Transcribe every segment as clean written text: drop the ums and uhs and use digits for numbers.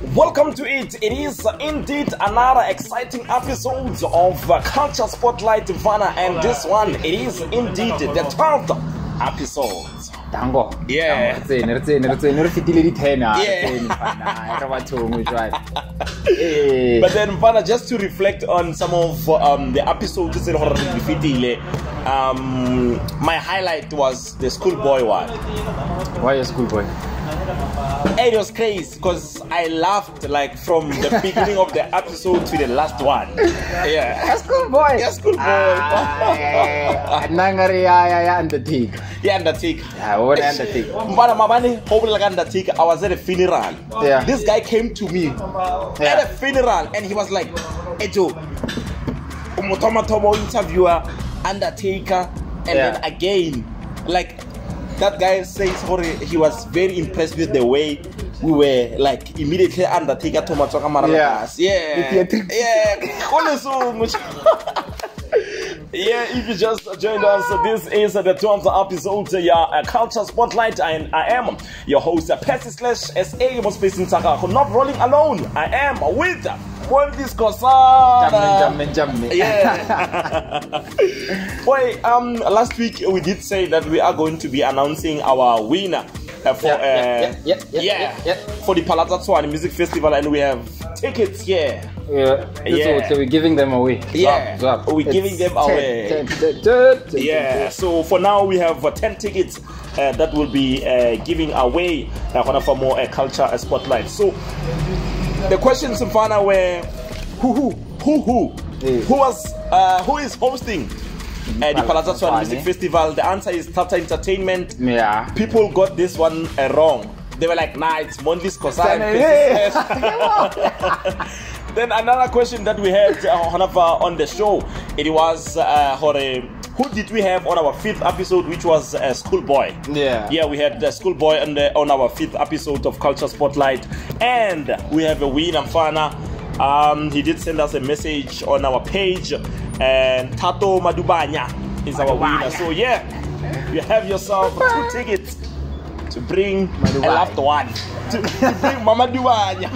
Welcome to it. It is indeed another exciting episode of Culture Spotlight Vanna, and this one, it is indeed the 12th episode. Tango. Yeah. But then, Vanna, just to reflect on some of the episodes, my highlight was the schoolboy one. Why a schoolboy? It was crazy because I laughed like from the beginning of the episode to the last one. Yeah. A schoolboy. Yeah, schoolboy. Undertaker. Yeah, Undertaker. Yeah, what Undertaker? I was at a funeral. Yeah. This guy came to me at a funeral and he was like, Ejo, interviewer, Undertaker, and then again, like, that guy says he was very impressed with the way we were like immediately Undertaker Tomato Kamara. Yeah. If you just joined us, this is the 12th episode, Culture Spotlight, and I am your host, Percy Sleash, SA, most based in Saka. Not rolling alone, I am with Mondli Skosana. Yeah. Boy, last week we did say that we are going to be announcing our winner for the Palazzo Tswane Music Festival, and we have tickets here. So we're giving them away. We're giving them away. 10. So for now we have 10 tickets that will be giving away for more culture spotlight. So the questions in Fana were who is hosting the Palazzo Tswane Music Festival? The answer is Tata Entertainment. Yeah. People got this one wrong. They were like, nah, it's Mondli Skosana. Then another question that we had on the show, it was who did we have on our 5th episode, which was Schoolboy. Yeah, we had Schoolboy on our 5th episode of Culture Spotlight, and we have a winner, Mfana. He did send us a message on our page, and Tato Madubanya is our winner. So yeah, you have yourself 2 tickets to bring a loved one. To bring Mama Duanya.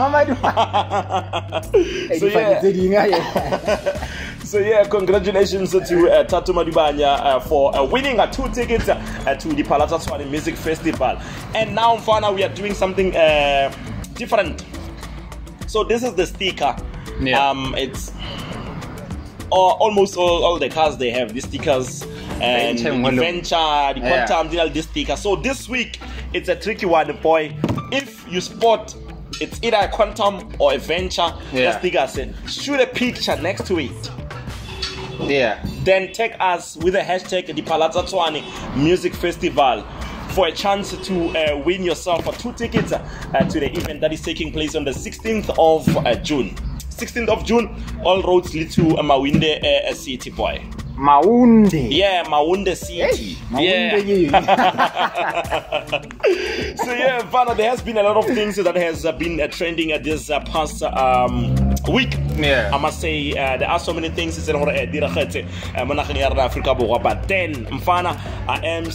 So yeah, congratulations to Tatu Madubanya for winning 2 tickets to the Palazzo Tswane Music Festival. And now, Mfana, we are doing something different. So this is the sticker. It's almost all the cars, they have these stickers, and the Venture, the Quantum, this sticker. So this week it's a tricky one, boy. If you spot it's either a Quantum or a Venture, the sticker said shoot a picture next to it. Then tag us with the hashtag the Palazzo Tswane Music Festival for a chance to win yourself 2 tickets to the event that is taking place on the 16th of June. 16th of June, all roads lead to Mawinde City, boy. Maunde. Yeah, Maunde City. So yeah, Vanna, there has been a lot of things that has been trending this past week. I must say there are so many things but then Mfana, I am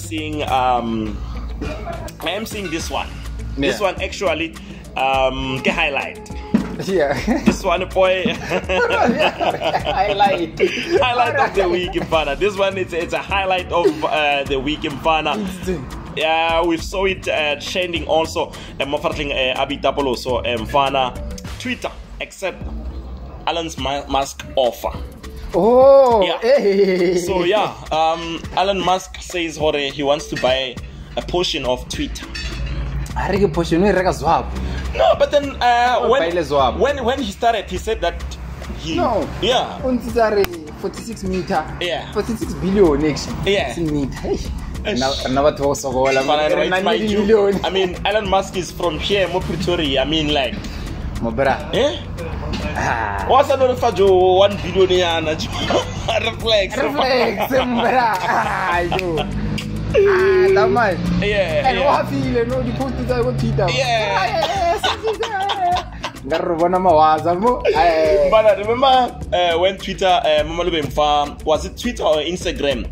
seeing this one. This one actually highlight. This one, boy. Highlight of the week in Fana. This one, it's a highlight of the week in Fana. Yeah, we saw it trending also. Abi Dabolo, so Fana Twitter accept Elon Musk offer. So yeah, Elon Musk says he wants to buy a portion of Twitter. No, but then when he started, he said that he 46 meter. 46 billion next. I mean, Elon Musk is from here, Pitori. I mean, like, what's another for Joe 1 billion? Reflex. That man. And what feel no the post is on Twitter. But I remember when Twitter, was it Twitter or Instagram?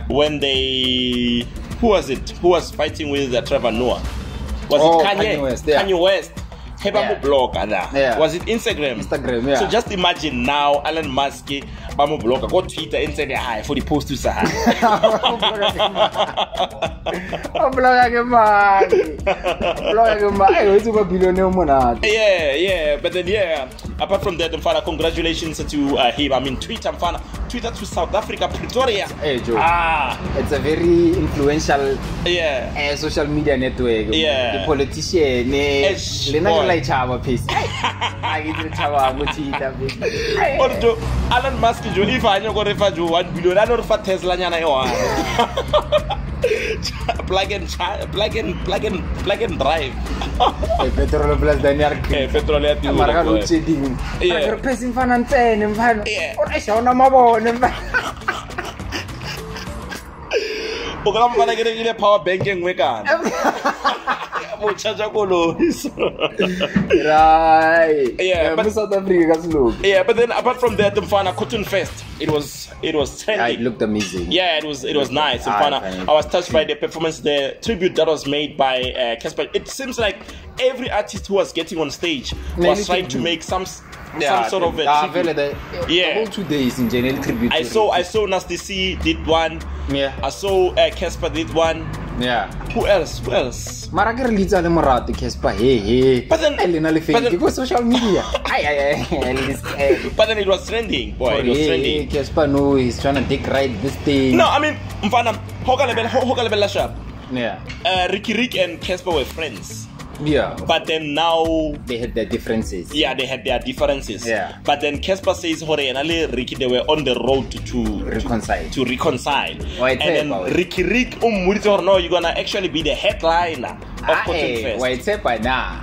When they, who was it? Who was fighting with Trevor Noah? Was it Kanye? Kanye West. Hey, blogger Yeah. was it Instagram? Instagram, yeah. So just imagine now Elon Musk bamu blogger go Twitter and say hi for the post to say hi. Yeah, but then apart from that, Mfana, congratulations to him. I mean, Twitter to South Africa, Pitori. Hey, Joe. It's a very influential social media network. Yeah. The politician, like Chava piece. I get the Chava Twitter. Elon Musk, if I know what if I do 1 billion, I don't for Tesla. Plug and drive. Petrol plus Daniel. Petrol at the Margaret cheating. You're pressing fan and pen and fan. Or I shall not move on. I'm gonna get a power banking weekend. Right. Yeah, but South Africa's look. Yeah, but then apart from that, Mfana Cotton Fest, it was trending. It looked amazing. Yeah, it was nice. Mfana, I was touched by the performance, the tribute that was made by Casper. It seems like every artist who was getting on stage was trying to make some sort of a tribute. The whole 2 days in general tribute. I saw Nasty C did one. Yeah. I saw Casper did one. Yeah. Who else? Maragar Liza le Morati Casper. Hey. But then it was social media. But then it was trending, boy. It was trending. Casper no, he's trying to take right this thing. No, I mean, Mfana, Hoka Shop. Yeah. Rick and Casper were friends. Yeah. But then now they had their differences. Yeah, they had their differences. Yeah. But then Casper says Hore and Ricky, they were on the road to reconcile. And then Rick no, you're gonna actually be the headliner of Cotton Fest. Why it's by now?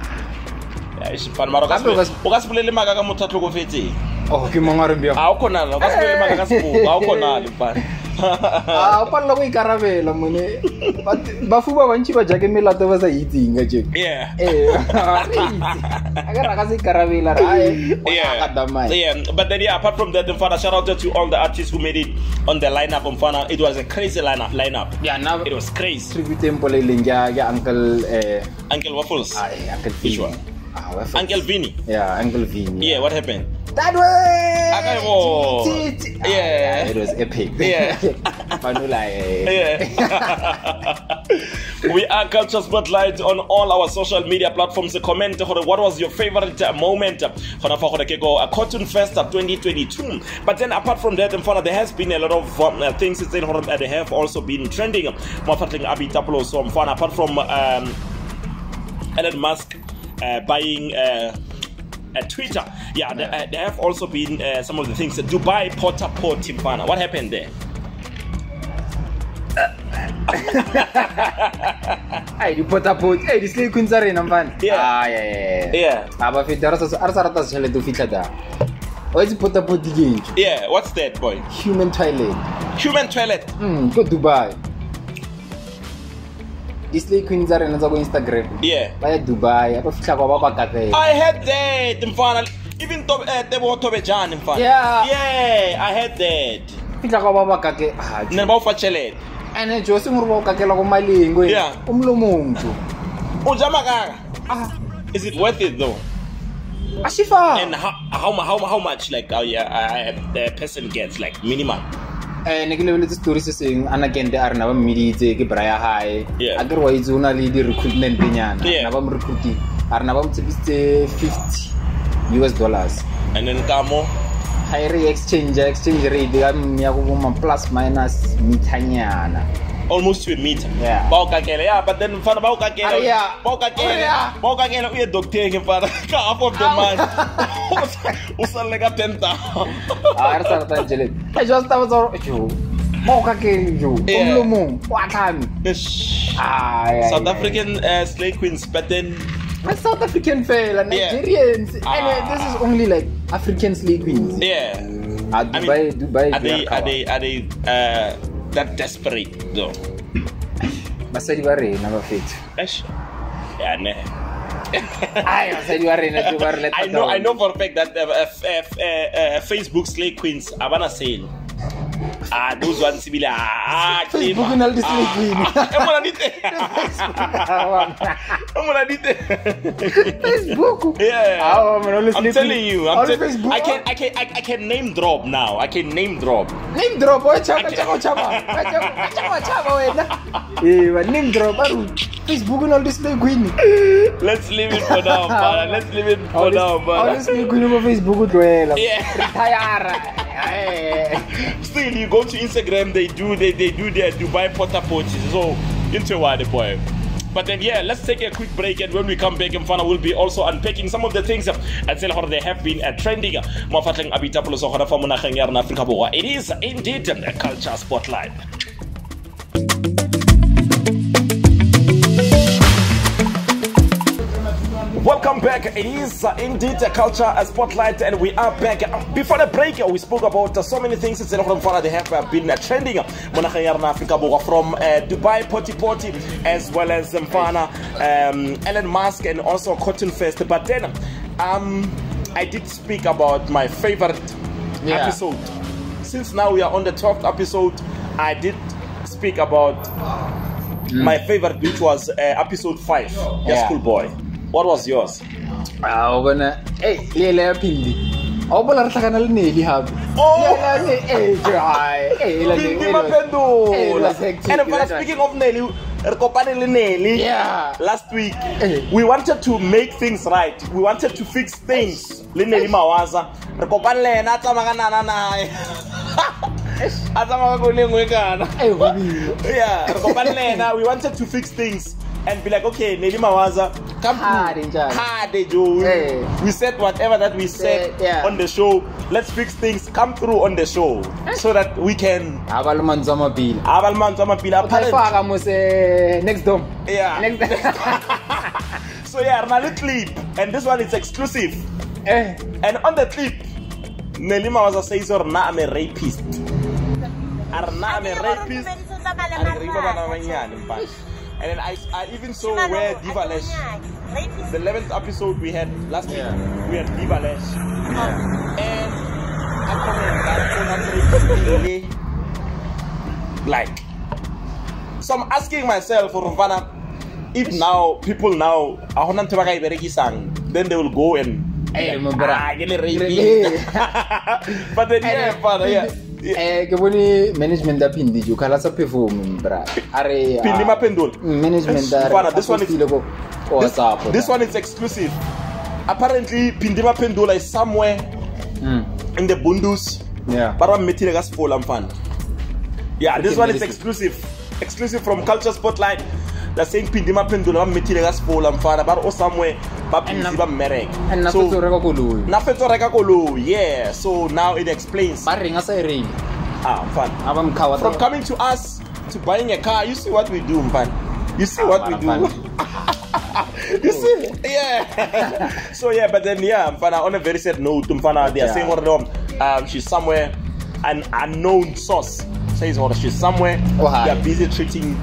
Oh, ke mongarembia. A o khonala, ka se le maka ka sepo, a o khonala pa. Palla go ikarabela mone. Ba fuba bantshi ba jake melato ba sa itseng ga je. Yeah. Aga ra se ikarabela ra Yeah, but then apart from that, Mfana, shout out to all the artists who made it on the lineup. Mfana, it was a crazy lineup. Yeah, now it was crazy. Tribute temple lenja Uncle Waffles. Uncle Which one? Uncle Vinny. Yeah, Uncle Vinny. Yeah, what happened? That way. Yeah, it was epic. Yeah. We are Culture Spotlight on all our social media platforms. Comment what was your favorite moment Cotton Fest 2022. But then apart from that, there has been a lot of things that they have also been trending. So apart from Elon Musk buying Twitter, there have also been some of the things. Dubai Porta Timpana. What happened there? Hey, the Porta hey, the Sleash Queens are in man. Yeah. Aba fitara arata chale do fitada. What's Porta again? Yeah, what's that, boy? Human toilet. Go Dubai. The Sleash Queens are in Instagram. Yeah. By Dubai. I had that, Mfana. Even they were Tobejan, Mfana. Yeah, I had that. And I just Malingo. Yeah. Is it worth it though? Ashifa. And how much like the person gets like minimum? Neglevel stories saying and again there are now media ke braya high. Otherwise only the recruitment pinyana. Nabam recruiting. Are now $50. And then kamo high exchange rate plus minus mitanyana. Almost to a meter. Yeah. But then for about we doctor half of the man. Like a 10,000. I just was what time? South African Sleash Queens, but then South African fail and Nigerians. Anyway, this is only like African Sleash Queens. Yeah. Dubai. Are they that desperate though? Masadi bare never fit. Yeah, ne. I know for a fact that Facebook Sleash Queens are gonna sale. those ones sibile Facebook na le display queen. Facebook. Yeah. Oh, man, I'm telling you. On Facebook. I can name drop now. I can name drop. Name drop. Oh, chama. Name drop. Facebook na le display queen. Let's leave it for now, man. Let's leave it for now, man. Let's leave it for Facebook. Yeah. Still, you go to Instagram, they do their Dubai Porta purchases. So, into what the boy. But then, yeah, let's take a quick break, and when we come back, Mfana will be also unpacking some of the things that they have been trending. It is indeed a culture spotlight. Welcome back. It is indeed a culture spotlight, and we are back. Before the break, we spoke about so many things that they have been trending from Dubai Potty, as well as Elon Musk, and also Cotton Fest. But then I did speak about my favorite episode. Since now we are on the 12th episode, I did speak about my favorite, which was episode 5, Schoolboy. What was yours? Lela Pindi. Oh, but I'm talking about Nelly Hub. And speaking of Nelly, last week we wanted to make things right. We wanted to fix things. Yeah, we wanted to fix things and be like, okay, Nelly Mawaza, come through. We said whatever that we said on the show. Let's fix things. Come through on the show so that we can. Next dome. Yeah. So yeah, another clip, and this one is exclusive. And on the clip, Nelly Mawaza says, "I'm a rapist. I'm a rapist." And then I even saw where Diva Lesh, the 11th episode we had last week, we had Diva Lesh. And I comment like, so I'm asking myself, if now people now, then they will go and but then management da Pindi you kala sa perform bra are Pindi mapendul management da this one is exclusive. Apparently Pindi mapendul is somewhere in the Bundus. But I'm meeting gas for lampan. This one is exclusive from Culture Spotlight. The same Pindi mapendul I'm meeting gas for lampan but or somewhere and so so now it explains fun. From coming to us to buying a car, you see what we do, man. You see what we do. You see, so but then on a very sad note, they are saying she's somewhere, an unknown source says she's somewhere. They are busy treating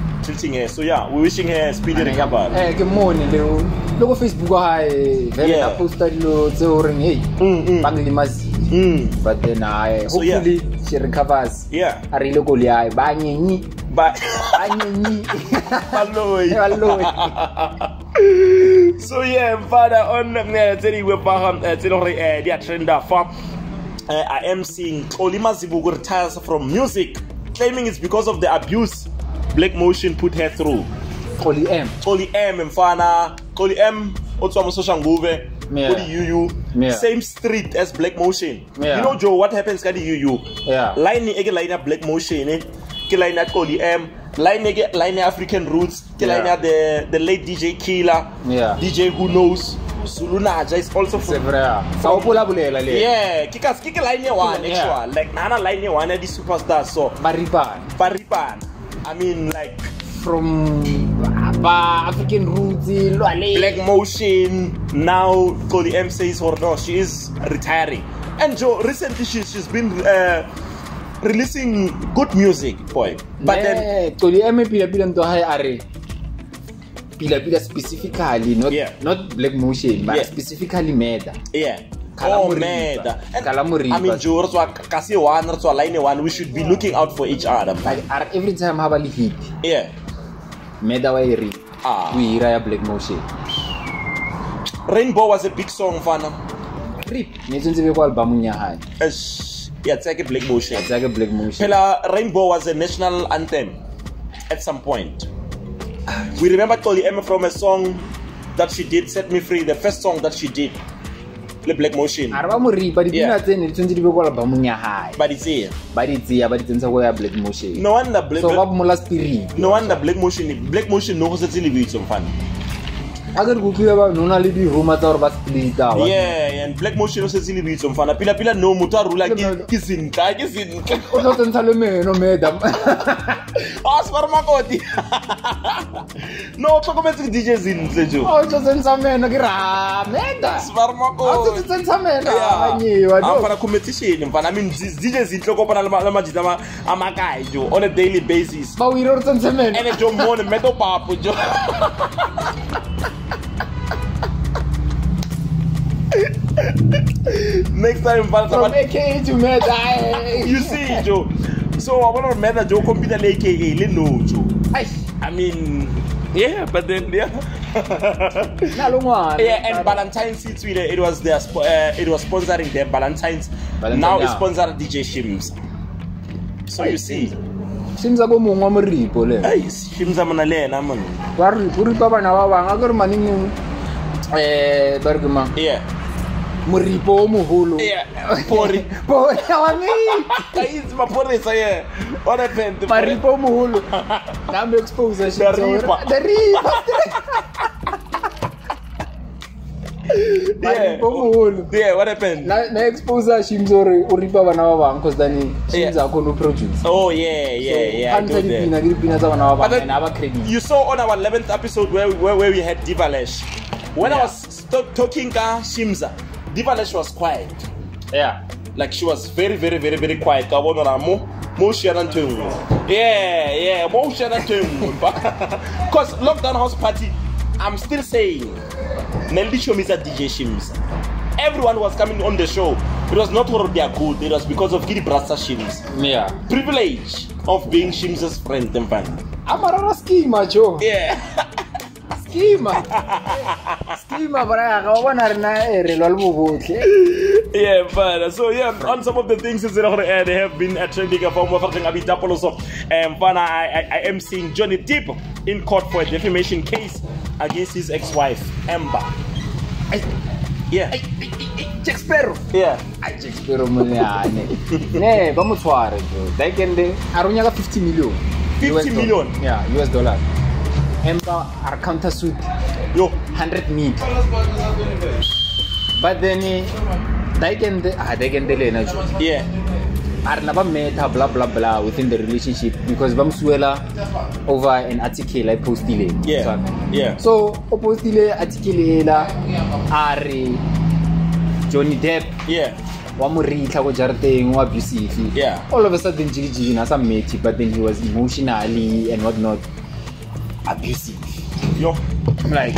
her. So we're wishing her a speedy recovery. Good morning, look at Facebook. Very posted but then hopefully she recovers. I really go so father on the trend I am seeing Olima Zibugu retires from music, claiming it's because of the abuse Black Motion put her through. Koli M mfana Koli M Otswamo social nguve same street as Black Motion. You know Joe, what happens kadi UU line ege line Black Motion ke line at Koli M line African Roots ke line the late DJ Killer DJ Who Knows Sulunaja is also from kika line one actual like nana line one the superstar so Bariban I mean like from African Roots Black Motion. Now Koli M says she is retiring, and Joe recently she's been releasing good music, boy. But then Koli M pila specifically not Black Motion but specifically Meda. Oh, man. I mean, Joe, kasi one or line one, we should be looking out for each other. Every time have a hit. Yeah. Meda wa iri. We hear Black Motion. Rainbow was a big song, fana. Rip. Nitsunzi be kwa album nya hai. Yeah, it's like a Black Motion. It's like a Black Motion. Pela Rainbow was a national anthem at some point. We remember Toli Emma from a song that she did, Set Me Free, the first song that she did. The Black Motion. Arba muri but nitsunzi be kwa album nya hai. But it's here. But nitsunza kwa Black Motion. No wonder Black Motion. So what mula spirit. No wonder Black Motion no se tsili bitso mfana. Agar kukiwa ba nona le di homa tsa hore ba split out. Yeah, and Black Motion o se tsili bitso mfana. Pila no motho a rula ke sinka. O tlo tsentsha le meno madam. Makoti. No, talk about the DJ Zintle jo. Oh, tlo tsentsha meno ke ra meda. Makoti. O tlo tsentsha meno. I'm for a competition mfana. I mean DJ Zintle go pana le majita amakai jo on a daily basis. Ba o ire o tsentsha meno. Ene jo mo ne meto papo jo. Next time, from AKA to Meda. You see, Joe. So I want to Meda Joe compete AKA. No, Joe. I mean, yeah, but then yeah. Yeah, and Valentine's it was their it was sponsoring their Valentine's. Now it's sponsored DJ Shims. So you see. Shims go mongwa mo ripo le. Shims amana le na man. Wa ripo bana ba bang a go maning bergema. Yeah. Muripo moholo. Yeah. Pori. Pori wami. Guys, ma pori say. What happened? Maripo moholo. Now expose the ripa. Yeah, what happened? Na expose Shimzori Uripa bana ba bang cause then Shimza ko no produce. Oh yeah. You saw on our 11th episode where we had Divalesh. When I was talking to Shimza, Divalesh was quiet. Yeah. Like she was very quiet. Yeah, because Lockdown House Party, I'm still saying Melody show me that DJ Shims. Everyone was coming on the show. It was not for their good, it was because of Gidi Brasa Shims. Yeah. Privilege of being Shim's friend. Amara schema, Joe. Yeah. Schema, yeah, but so yeah, on some of the things they have been trending from also. I am seeing Johnny Depp in court for a defamation case against his ex-wife Amber. Yeah. Jack Sparrow. Yeah. Jack Sparrow ne vamos fare dai kende arunya 50 million. 50 million. Yeah, US dollar. Amber are counter suit. Yo 100 million. But then they can delay. Yeah. Are never meta blah blah blah within the relationship because Bamsuela over an article I posted. Yeah. Yeah. So posted article are Johnny Depp. Yeah. Wamurita go jarteng wa abusive. Yeah. All of a sudden Gigi na some mate, but then he was emotionally and whatnot abusive. Yo. Like,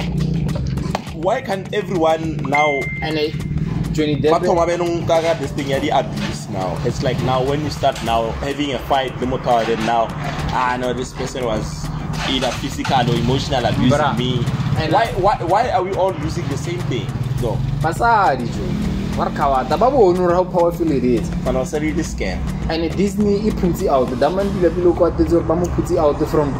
why can't everyone now and Johnny Depp this thing abuse now? It's like now when you start now having a fight, the motor then now no, this person was either physical or emotional abusing me. And why are we all using the same thing? No. Pasadi Joe. Warkawata babo no how powerful it is. But also really scam. And Disney it puts it out. The man people ko atzo ba mo put it out from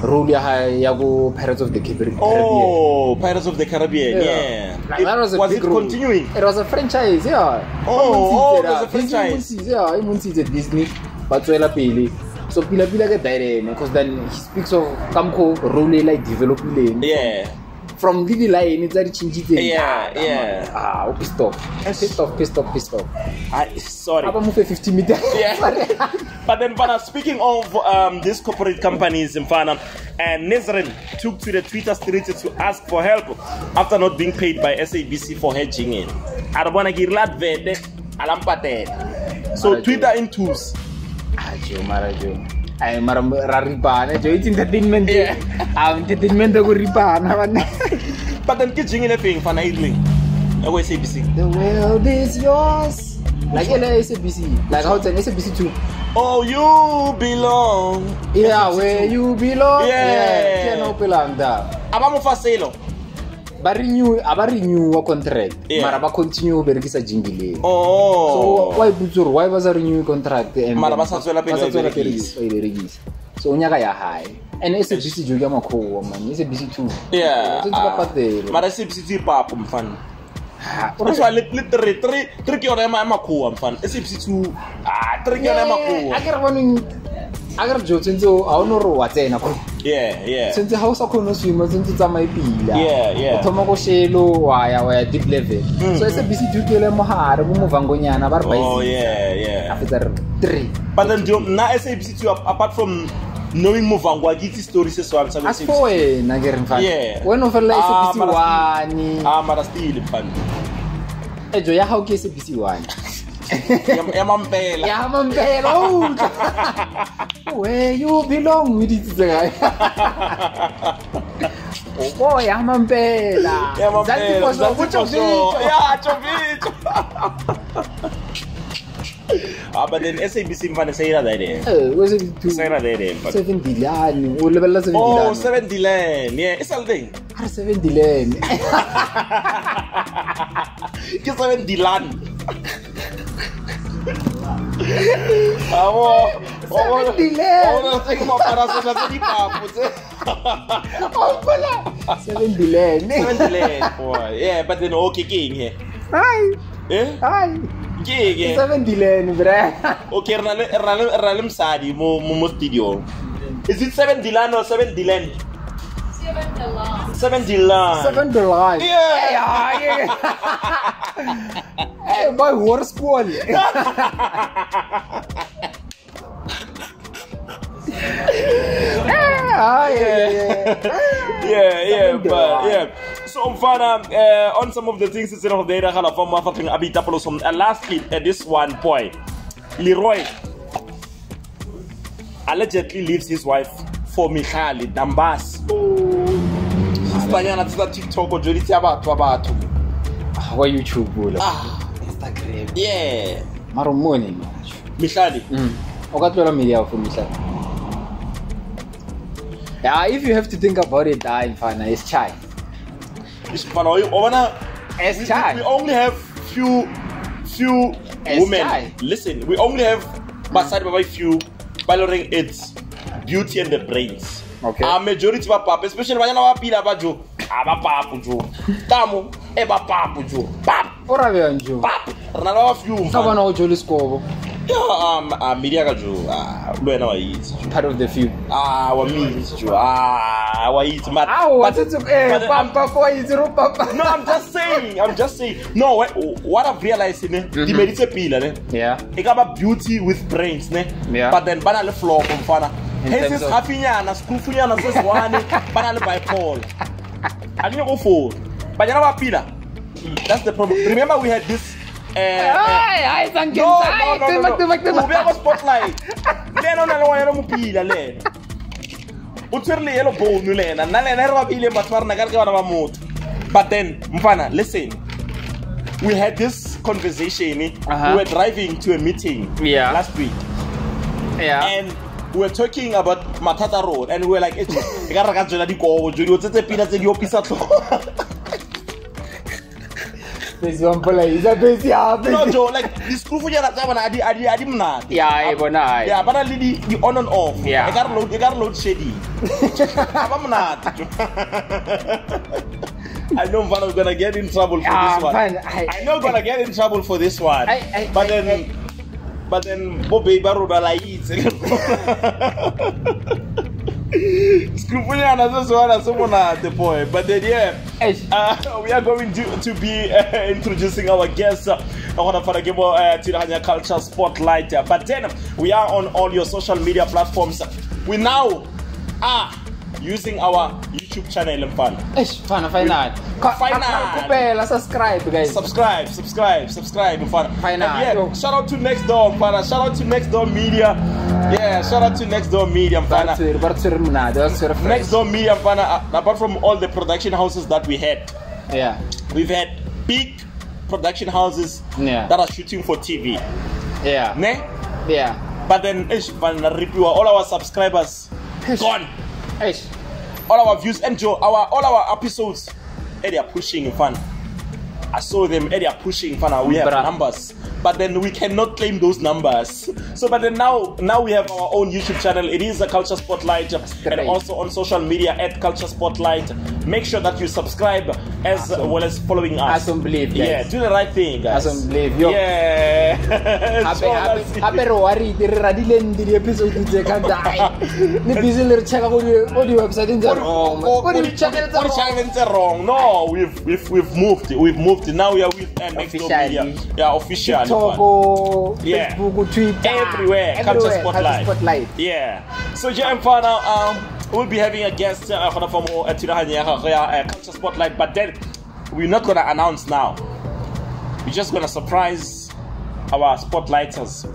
role ya go Pirates of the Caribbean. Oh, Pirates of the Caribbean. Yeah. Like, that was a was big it role. Continuing? It was a franchise, yeah. Oh, it was a franchise. Yeah, I won't see the Disney but pele. So pila get direct because then he speaks of kamko role like developing. Yeah. From Vivi line, it's very changing. Yeah. Pissed off. Sorry. I'm moving 50 meters. Yeah. But then, speaking of these corporate companies in Fana, and Nezrin took to the Twitter streets to ask for help after not being paid by SABC for hedging in. So Twitter in twos. Marajo. I'm Raripana, it's entertainment. I'm entertainment. But then, kitchen in a thing for idling. SABC. The world is yours. Like SABC. Like how it's an SABC 2. Oh, you belong. Yeah, where you belong. Yeah. No belong there. Abamo faselo. Ba renew a contract. Mara ba continue berekisa jingle. Oh. So why butsuru? Why was a renew contract? Mara ba sa tswela pele berekisa. So unyaka ya high. And SABC juga makho man. SABC 2. Yeah. Mara SABC 2 papa mfana. That's why three ke yona ya makhuwa mfana. SABC 2 three ke yona ya makhuwa. Agar jo tsenzo a ono ro wa tsena ko. Yeah. Tsenzo ha o sa khona swima tsenzo tsama ipila. Yeah. O thoma go shelo wa ya deep level. So SABC 2 ke le mohare mo muvangonyana ba re ba isi. Oh yeah. After 3. But then na SABC 2 apart from knowing Muvangwa giti stories se swang sa SABC. Aso na ke re mfana. Yeah. When of la SABC 1. Mara still mfana. Jo ya ha o ke SABC 1. Ya mampela. Oh. Where you belong with it guy. Oh boy, ya mampela. Chovito. But then SABC mfana sayira that there. Was it 2? Sayira there. 7 Dilan. O lebella 7 Dilan. Oh, 7 Dilan. Yeah, it's all day. 7 Dilan. Ke 7 Dilan. Seven Dilan. Oh, take my parasol na di papo. 7 Dilan. 7 Dilan. Boy. Yeah, but then okay king here. Hi. Hi. Gege. 7 Dilan, bro. Okay, ralem sadi mo studio. Is it 7 Dilan or 7 Dilan? 7 Dilan. 7 Dilan. Yeah. Hey, my horse ball. So on some of the things instead of the data from Abitapolos lastly this one boy Leroy allegedly leaves his wife for Michali Dambas. Spanyana tsa TikTok o jodi tsa batho ba batho. Wa YouTube Instagram. Yeah. Maro money. Michali. O ka tlola media for Michali. Yeah, if you have to think about it, fine, it's chai. It's fun. It's chai. We only have few women. Chai. Listen, we only have beside by few valoring its beauty and the brains. Okay. A majority of papa, especially when you are pila bajo, aba papu jo. Tamo eba papu jo. Pap. Ora be anjo. Pap. Rana few. Saba na ojoli scobo. Yeah, media ka jo. Lo na wa eat. Part of the few. Wa meat jo. Wa eat mat. What is papa for is papa. No, I'm just saying. No, what I've realized is the medicine pila ne. Yeah. Ikaba beauty with brains ne. Yeah. But then bana le floor kumfana. Hence is happynyana, schoolfunyana seswane, bana le bipolar. I didn't go for. But you know what, Peter? That's the problem. Remember we had this no. We have a spotlight. Then on the Pila lane. Utterly yellow bone, Nulena, Nalena, Matwarna, but then, Mpana, listen. We had this conversation. We were driving to a meeting last week. Yeah. And we were talking about Matata Road, and we were like, no, Joe, like this crew for yeah, but I did the on and off. Yeah, I got load shady. I'm not. I know I'm gonna get in trouble for this one. I know I'm gonna get in trouble for this one. But then Bobby Baruda like the boy. But then we are going to be introducing our guests. I want to give Tiranya Culture Spotlight. But then we are on all your social media platforms. We now are using our YouTube channel and fun. Subscribe, guys. Subscribe. Yeah, shout out to Next Door, Fana. Shout out to Next Door Media. Yeah, shout out to Next Door Media, Fana. Next Door Media, Fana. Apart from all the production houses that we had, yeah, we've had big production houses that are shooting for TV. Yeah. Ne? Yeah. But then, all our subscribers gone. All our views and all our episodes, they are pushing fun. I saw them, they are pushing fun. We have numbers, but then we cannot claim those numbers. So, but then now we have our own YouTube channel. It is a Culture Spotlight, and also on social media at Culture Spotlight. Make sure that you subscribe as well as following us. I don't believe, guys. Yeah, do the right thing, guys. I don't believe. Yeah. The episode wrong. No, we've moved. We've moved. Now we are with Next Door Media. Yeah, officially. Facebook, Twitter, everywhere. Culture Spotlight. Yeah. So we'll be having a guest from Culture Spotlight, but then we're not gonna announce now. We're just gonna surprise our spotlighters.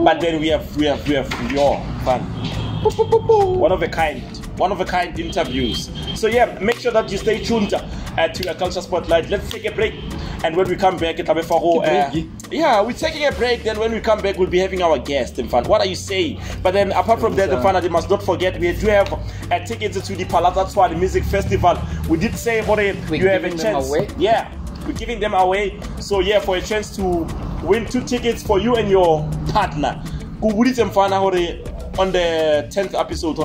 But then we have your fun. One of a kind interviews. So yeah, make sure that you stay tuned to a Culture Spotlight. Let's take a break, and when we come back, we're taking a break. Then when we come back, we'll be having our guest in fun. What are you saying? But then apart from that, they must not forget we do have tickets to the Palazzo Swadi Music Festival. We did say you have a chance. Yeah, we're giving them away. So yeah, for a chance to win 2 tickets for you and your partner. On the 10th episode,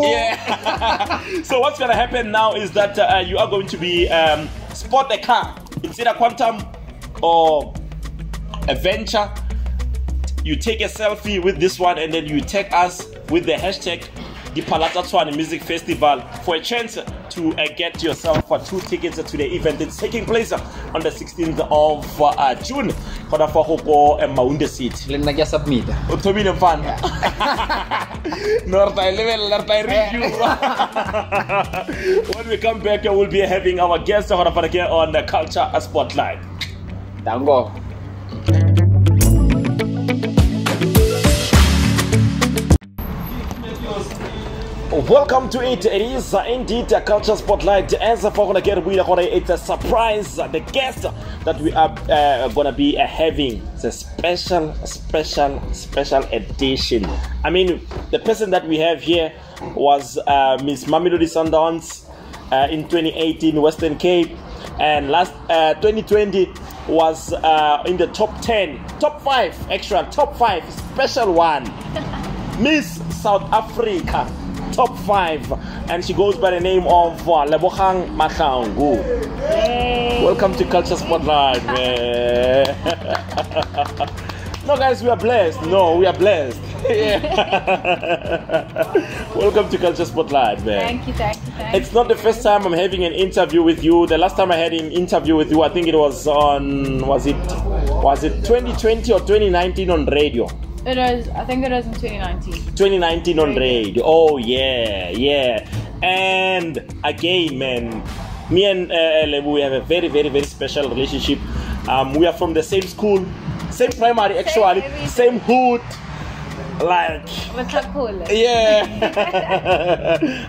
yeah. So what's gonna happen now is that you are going to be spot a car. It's either Quantum or Adventure. You take a selfie with this one, and then you tag us with the hashtag the Palazzo Swadi Music Festival for a chance to get yourself 2 tickets to the event. It's taking place on the 16th of June. For Hoko and Maunde Seat. Let me submit. Utomine fun. When we come back, we'll be having our guest on the Culture Spotlight. Tango. Welcome to it. It is indeed a Culture Spotlight. As for it's a surprise. The guest that we are gonna be having is a special edition. I mean, the person that we have here was Miss Mamelodi Sundowns in 2018 Western Cape, and last 2020 was in the top 5, top 5 special one. Miss South Africa. Top 5, and she goes by the name of Lebogang Mahlangu. Hey. Welcome to Culture Spotlight, man. No, guys, we are blessed. We are blessed. Welcome to Culture Spotlight, man. Thank you. It's not the first time I'm having an interview with you. The last time I had an interview with you, I think it was was it 2020 or 2019 on radio? I think it was in 2019. 2019 on radio. Oh yeah. And again, man, me and Lebu, we have a very, very, very special relationship. We are from the same school, same primary actually, same hood. Like, what's up, cool? Yeah.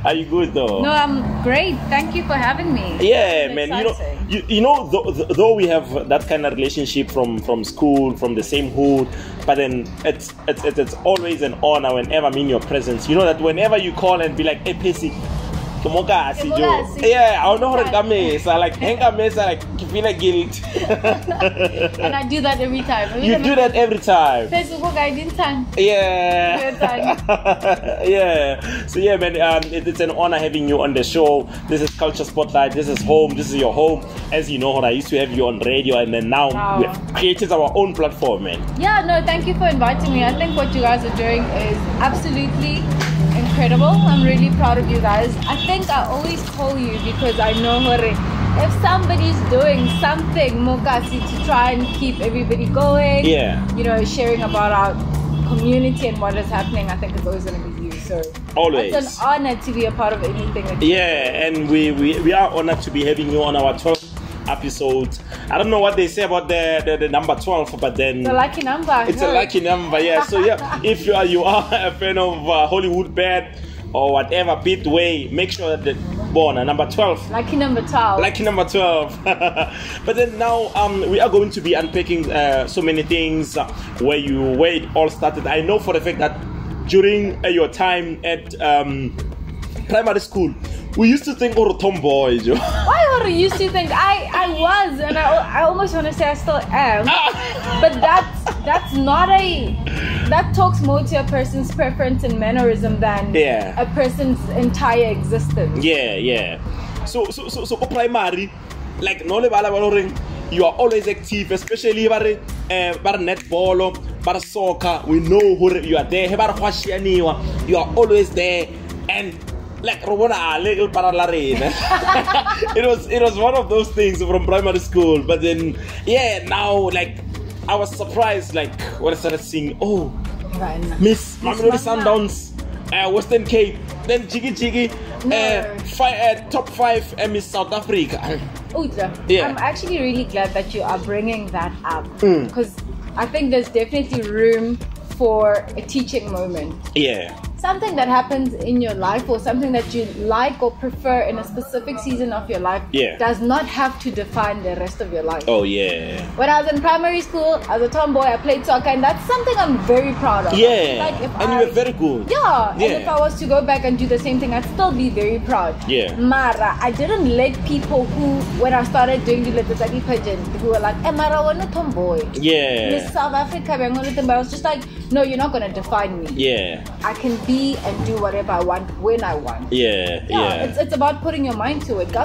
Are you good though? No, I'm great. Thank you for having me. Yeah, man. You know, though we have that kind of relationship from school, from the same hood, but then it's always an honor whenever I'm in your presence. You know that whenever you call and be like, "Hey, Percy, yeah, I know how to mesa, like hang mesa, like feel like guilt." And I do that every time. You do that every time. Facebook, I didn't time. Yeah. Yeah. So yeah, man, it's an honor having you on the show. This is Culture Spotlight. This is home. This is your home. As you know, I used to have you on radio, and then now we have created our own platform, man. Yeah, no, thank you for inviting me. I think what you guys are doing is absolutely incredible. I'm really proud of you guys. I think I always call you because I know if somebody's doing something Mokasi to try and keep everybody going, you know, sharing about our community and what is happening, I think it's always going to be you. So always, it's an honor to be a part of anything that and we are honored to be having you on our 12th episode. I don't know what they say about the number 12, but then it's a lucky number. It's a lucky number, yeah. So yeah, if you are a fan of Hollywood Bad or whatever Pitway, make sure that Bona, number 12. Lucky number 12. Lucky number 12. But then now we are going to be unpacking so many things where it all started. I know for the fact that during your time at primary school, we used to think we're tomboys. Why would you used to think? I was, and I almost want to say I still am. But that's not that talks more to a person's preference and mannerism than a person's entire existence. Yeah. So primary, like no you are always active, especially bar netball, bar soccer. We know you are there. You are always there, and like it was one of those things from primary school. But then now like I was surprised like when I started seeing Miss Mamelodi Sundowns, Western Cape, then Jiggy Top 5 Miss South Africa. I'm actually really glad that you are bringing that up, because I think there's definitely room for a teaching moment. Something that happens in your life or something that you like or prefer in a specific season of your life does not have to define the rest of your life. When I was in primary school, as a tomboy, I played soccer, and that's something I'm very proud of. Like and you were very good. And if I was to go back and do the same thing, I'd still be very proud. Mara, I didn't let people who, when I started doing the little pageant, who were like, Mara, we're not tomboy. Miss South Africa, I was just like, no, you're not going to define me. I can be and do whatever I want when I want. It's about putting your mind to it. And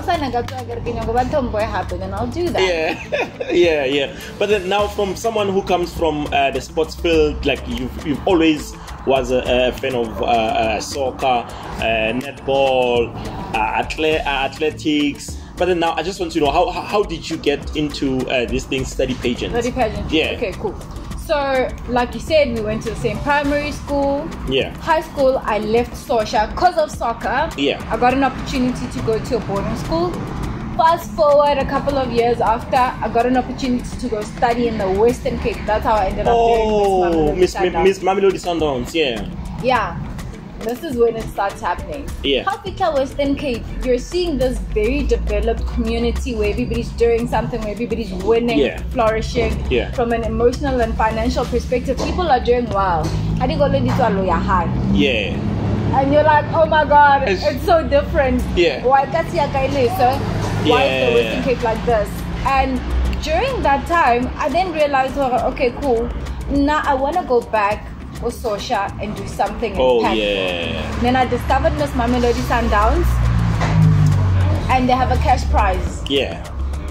I'll do that. But then now, from someone who comes from the sports field, like you've always was a fan of soccer, netball, athletics. But then now I just want to know how did you get into these things, study pageants? Okay, cool. So, like you said, we went to the same primary school. High school, I left Sosha because of soccer. I got an opportunity to go to a boarding school. Fast forward a couple of years after, I got an opportunity to go study in the Western Cape. That's how I ended up doing Miss Mamelodi Sundowns. This is when it starts happening. Africa Western Cape, you're seeing this very developed community where everybody's doing something, where everybody's winning, flourishing. From an emotional and financial perspective, people are doing well. And you're like, oh my God, it's so different. Why is the Western Cape like this? And during that time, I then realized, okay, cool. Now I want to go back or Sosha and do something impactful. Then I discovered Miss Mamelodi Sundowns, and they have a cash prize.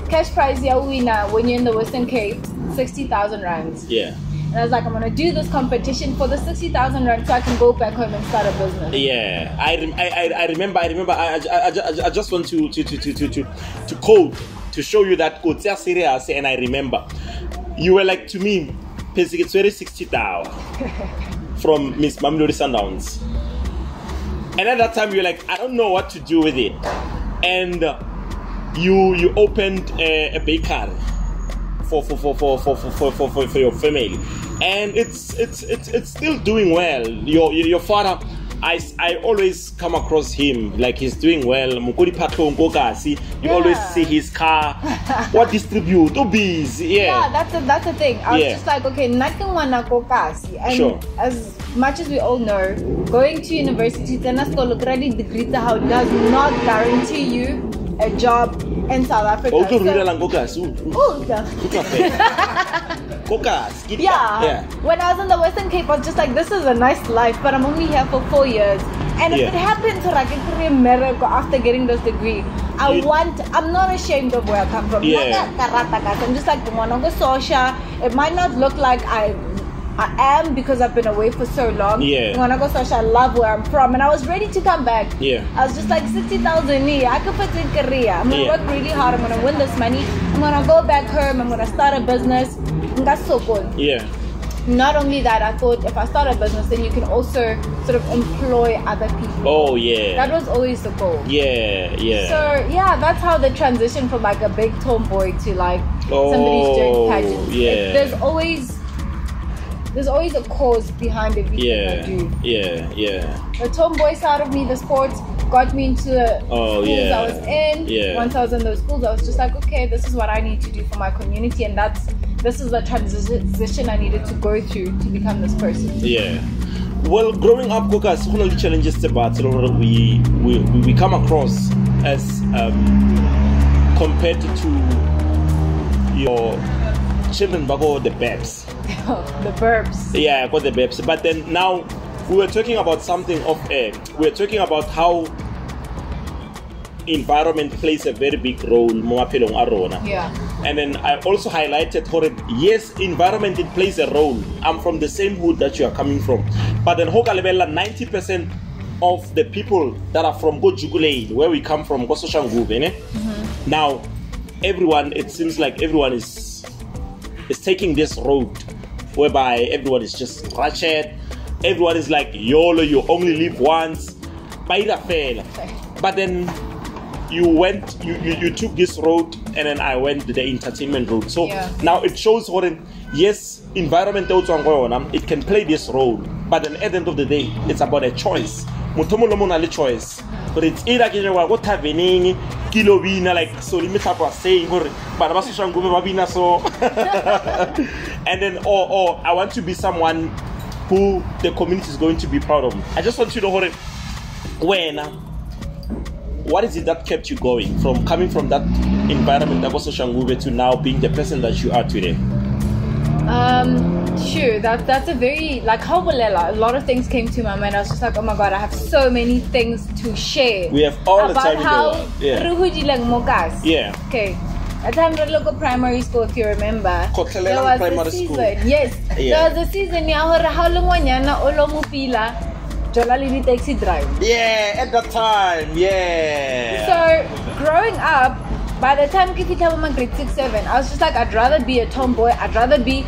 Cash prize winner when you're in the Western Cape, 60,000 rands. And I was like, I'm gonna do this competition for the 60,000 rand so I can go back home and start a business. I remember. I just want to code to show you that code. Serious, and I remember you were like to me, Percy, it's very 60,000 from Miss Mamelodi Sundowns. And at that time, you're like, I don't know what to do with it. And you opened a bakery for your family, and it's still doing well. Your father, I always come across him like he's doing well. You always see his car. What distribute? Too busy. That's the thing. I was just like, okay, nothing wanna go kasi. And as much as we all know, going to university, degree does not guarantee you a job in South Africa. When I was in the Western Cape, I was just like, this is a nice life, but I'm only here for 4 years. And if it happened to like a career miracle after getting this degree, I'm not ashamed of where I come from. I'm just like, it might not look like I am because I've been away for so long. When I go social, I love where I'm from, and I was ready to come back. I was just like 60,000 I could put in career. I'm gonna work really hard. I'm gonna win this money. I'm gonna go back home. I'm gonna start a business. And that's so good. Not only that, I thought if I start a business, then you can also sort of employ other people. That was always the goal. So that's how the transition from like a big tomboy to like somebody's doing pageants. There's always there's always a cause behind everything I do. The tomboy side of me, the sports, got me into the schools I was in. Once I was in those schools, I was just like, okay, this is what I need to do for my community, and this is the transition I needed to go through to become this person. Well, growing up, Kokas, one of the challenges about we come across as compared to your children, bago the Beps. The Burbs. Yeah, got the Beps. But then now we were talking about something we were talking about how environment plays a very big role. And then I also highlighted for it, yes, environment, it plays a role. I'm from the same hood that you are coming from. But then 90% of the people that are from Gojugule, where we come from, now everyone, it seems like everyone is taking this road whereby everyone is just ratchet. Everyone is like, YOLO, you only live once. But then you took this road, and then I went the entertainment road. So now it shows what yes, environment it can play this role, but then at the end of the day, it's about a choice. Choice. But it's either what happening, kilo like so limit up was saying, but so and then or I want to be someone who the community is going to be proud of. I just want you to know what is it that kept you going from coming from that environment that was Shangube to now being the person that you are today? Sure, that's a very, like, how a lot of things came to my mind. I was just like, oh my god, I have so many things to share. We have all the time in the world. Yeah. Okay. At the time of local primary school, if you remember, there was a season. Yes. There was a season how long wanyana olomupila Jolalini taxi drive. Yeah, at that time. Yeah. So growing up, by the time I was grade 6, 7, I was just like, I'd rather be a tomboy. I'd rather be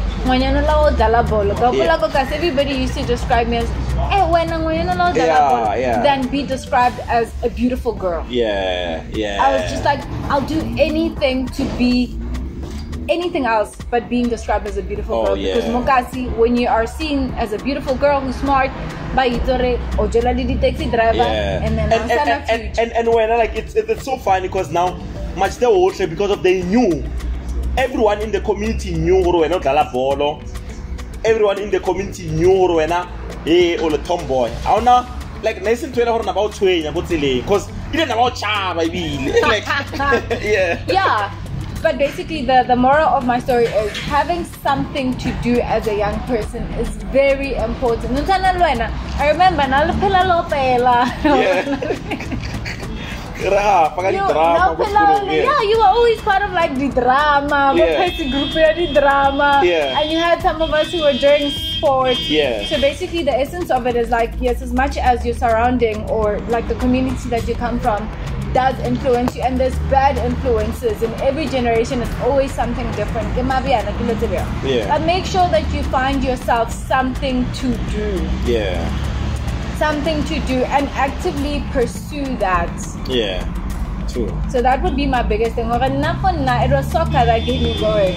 everybody used to describe me as than be described as a beautiful girl. Yeah. I was just like, I'll do anything to be anything else but being described as a beautiful girl. Because Mokasi, when you are seen as a beautiful girl who's smart, by Pitori or taxi driver, and then and when like it's so funny because now much the old because of they knew, everyone in the community knew Rowena Galabolo, everyone in the community knew Rowena, hey, or a tomboy. I don't know, like nice and 12 about 20 because it didn't about charm, I mean, like, yeah. But basically, the moral of my story is having something to do as a young person is very important. I remember, you were always part of like the drama, Percy group, the drama, and you had some of us who were doing sports. So basically, the essence of it is like, yes, as much as your surrounding or like the community that you come from does influence you, and there's bad influences in every generation. It's always something different. But make sure that you find yourself something to do. Something to do and actively pursue that. True. So that would be my biggest thing. It was soccer that gave me going.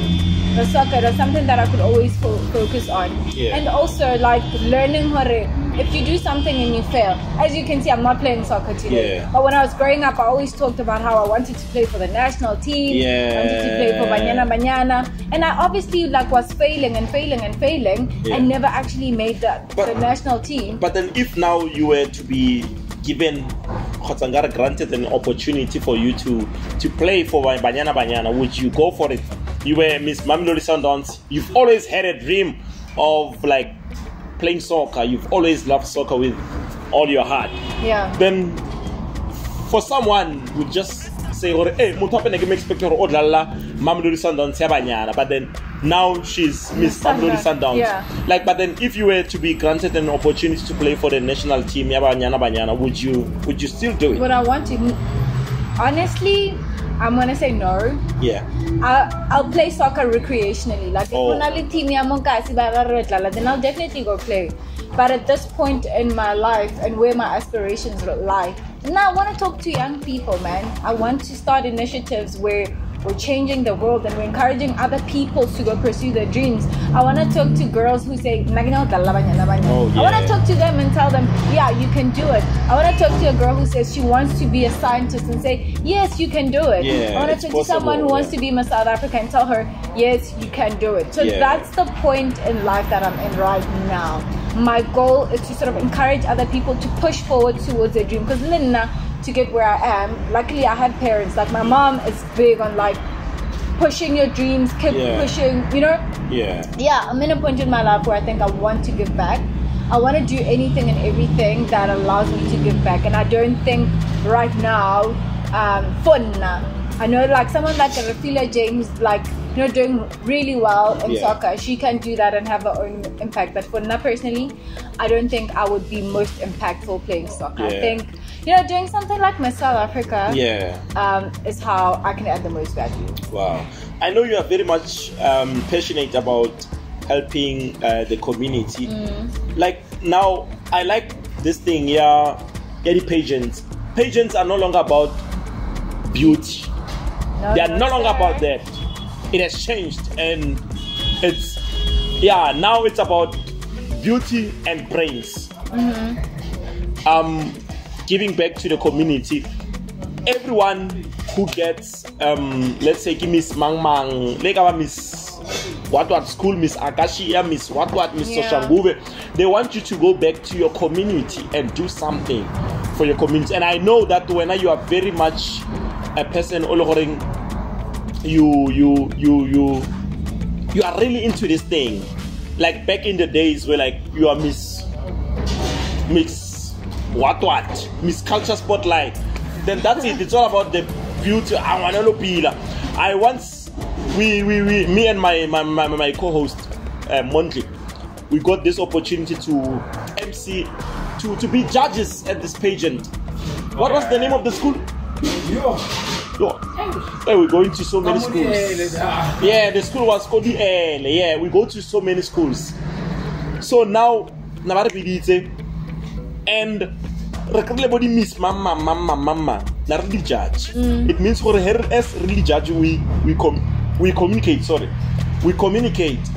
The soccer was something that I could always focus on. And also like learning if you do something and you fail. As you can see, I'm not playing soccer today. But when I was growing up, I always talked about how I wanted to play for the national team. I wanted to play for Banyana. And I obviously like was failing and never actually made the national team. But then if now you were to be given granted an opportunity for you to play for Banyana, would you go for it? You were Miss Mamelodi Sundowns. You've always had a dream of like playing soccer. You've always loved soccer with all your heart. Then for someone who just say, hey, Mamelodi Sundowns, but then now she's Miss Mamelodi Sundowns. Like, but then if you were to be granted an opportunity to play for the national team, would you still do it? Would I want to? Honestly, I'm gonna say no. I'll play soccer recreationally. Like then I'll definitely go play. But at this point in my life and where my aspirations lie, now I want to talk to young people, man. I want to start initiatives where we're changing the world and we're encouraging other people to go pursue their dreams. I want to talk to girls who say, I want to talk to them and tell them, yeah, you can do it. I want to talk to a girl who says she wants to be a scientist and say, yes, you can do it. Yeah, I want to talk to someone who wants to be Miss South Africa and tell her, yes, you can do it. So that's the point in life that I'm in right now. My goal is to sort of encourage other people to push forward towards their dream. Because Linna, to get where I am, luckily I had parents. Like my mom is big on like pushing your dreams, keep pushing, you know? Yeah, I'm in a point in my life where I think I want to give back. I want to do anything and everything that allows me to give back. And I don't think right now, Fonna, I know like someone like Rafila James, like, you know, doing really well in soccer, she can do that and have her own impact. But for me personally, I don't think I would be most impactful playing soccer. I think, you know, doing something like Miss South Africa is how I can add the most value. Wow. I know you are very much passionate about helping the community. Like now, I like this thing, the pageants. Pageants are no longer about beauty. No, they are no longer about that. It has changed, and it's now it's about beauty and brains. Giving back to the community. Everyone who gets let's say Miss Mang, Miss what school, Miss Akashia, Miss what Miss Soshanguve, they want you to go back to your community and do something for your community. And I know that when you are very much a person you are really into this thing. Like back in the days where like you are Miss what Miss Culture Spotlight, then that's it. It's all about the beauty. I once me and my co-host Mondli, we got this opportunity to MC to be judges at this pageant. What was the name of the school? We're going to so many schools. Yeah, the school was called the L. Yeah, we go to so many schools. So now, and everybody miss mama. Not really judge. It means for her as really judge we communicate. We communicate.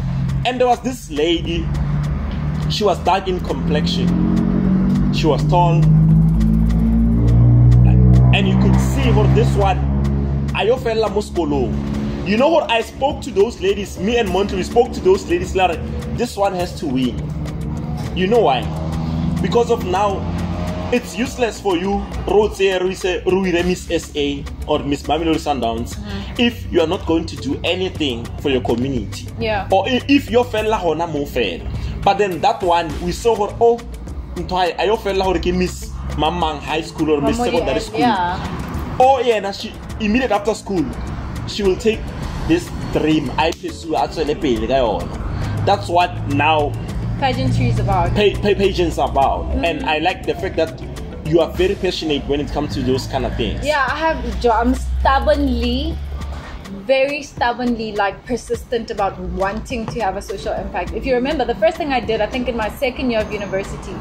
And there was this lady. She was dark in complexion. She was tall. And you could see for this one, Ayofella Muskolo. You know what? I spoke to those ladies, me and Monty, we spoke to those ladies, Lara. This one has to win. You know why? Because of now, it's useless for you, Miss SA or Miss Mamelodi Sundowns, if you are not going to do anything for your community. Yeah. Or if your fella hona mo fair. But then that one, we saw her, Ayofella Miss Mamang High School or Miss Secondary School. Now she immediately after school, she will take this dream. I pursue actually. That's what now pageantry is about. Pageants are about, and I like the fact that you are very passionate when it comes to those kind of things. Yeah, I'm very stubbornly like persistent about wanting to have a social impact. If you remember, the first thing I did, I think in my second year of university,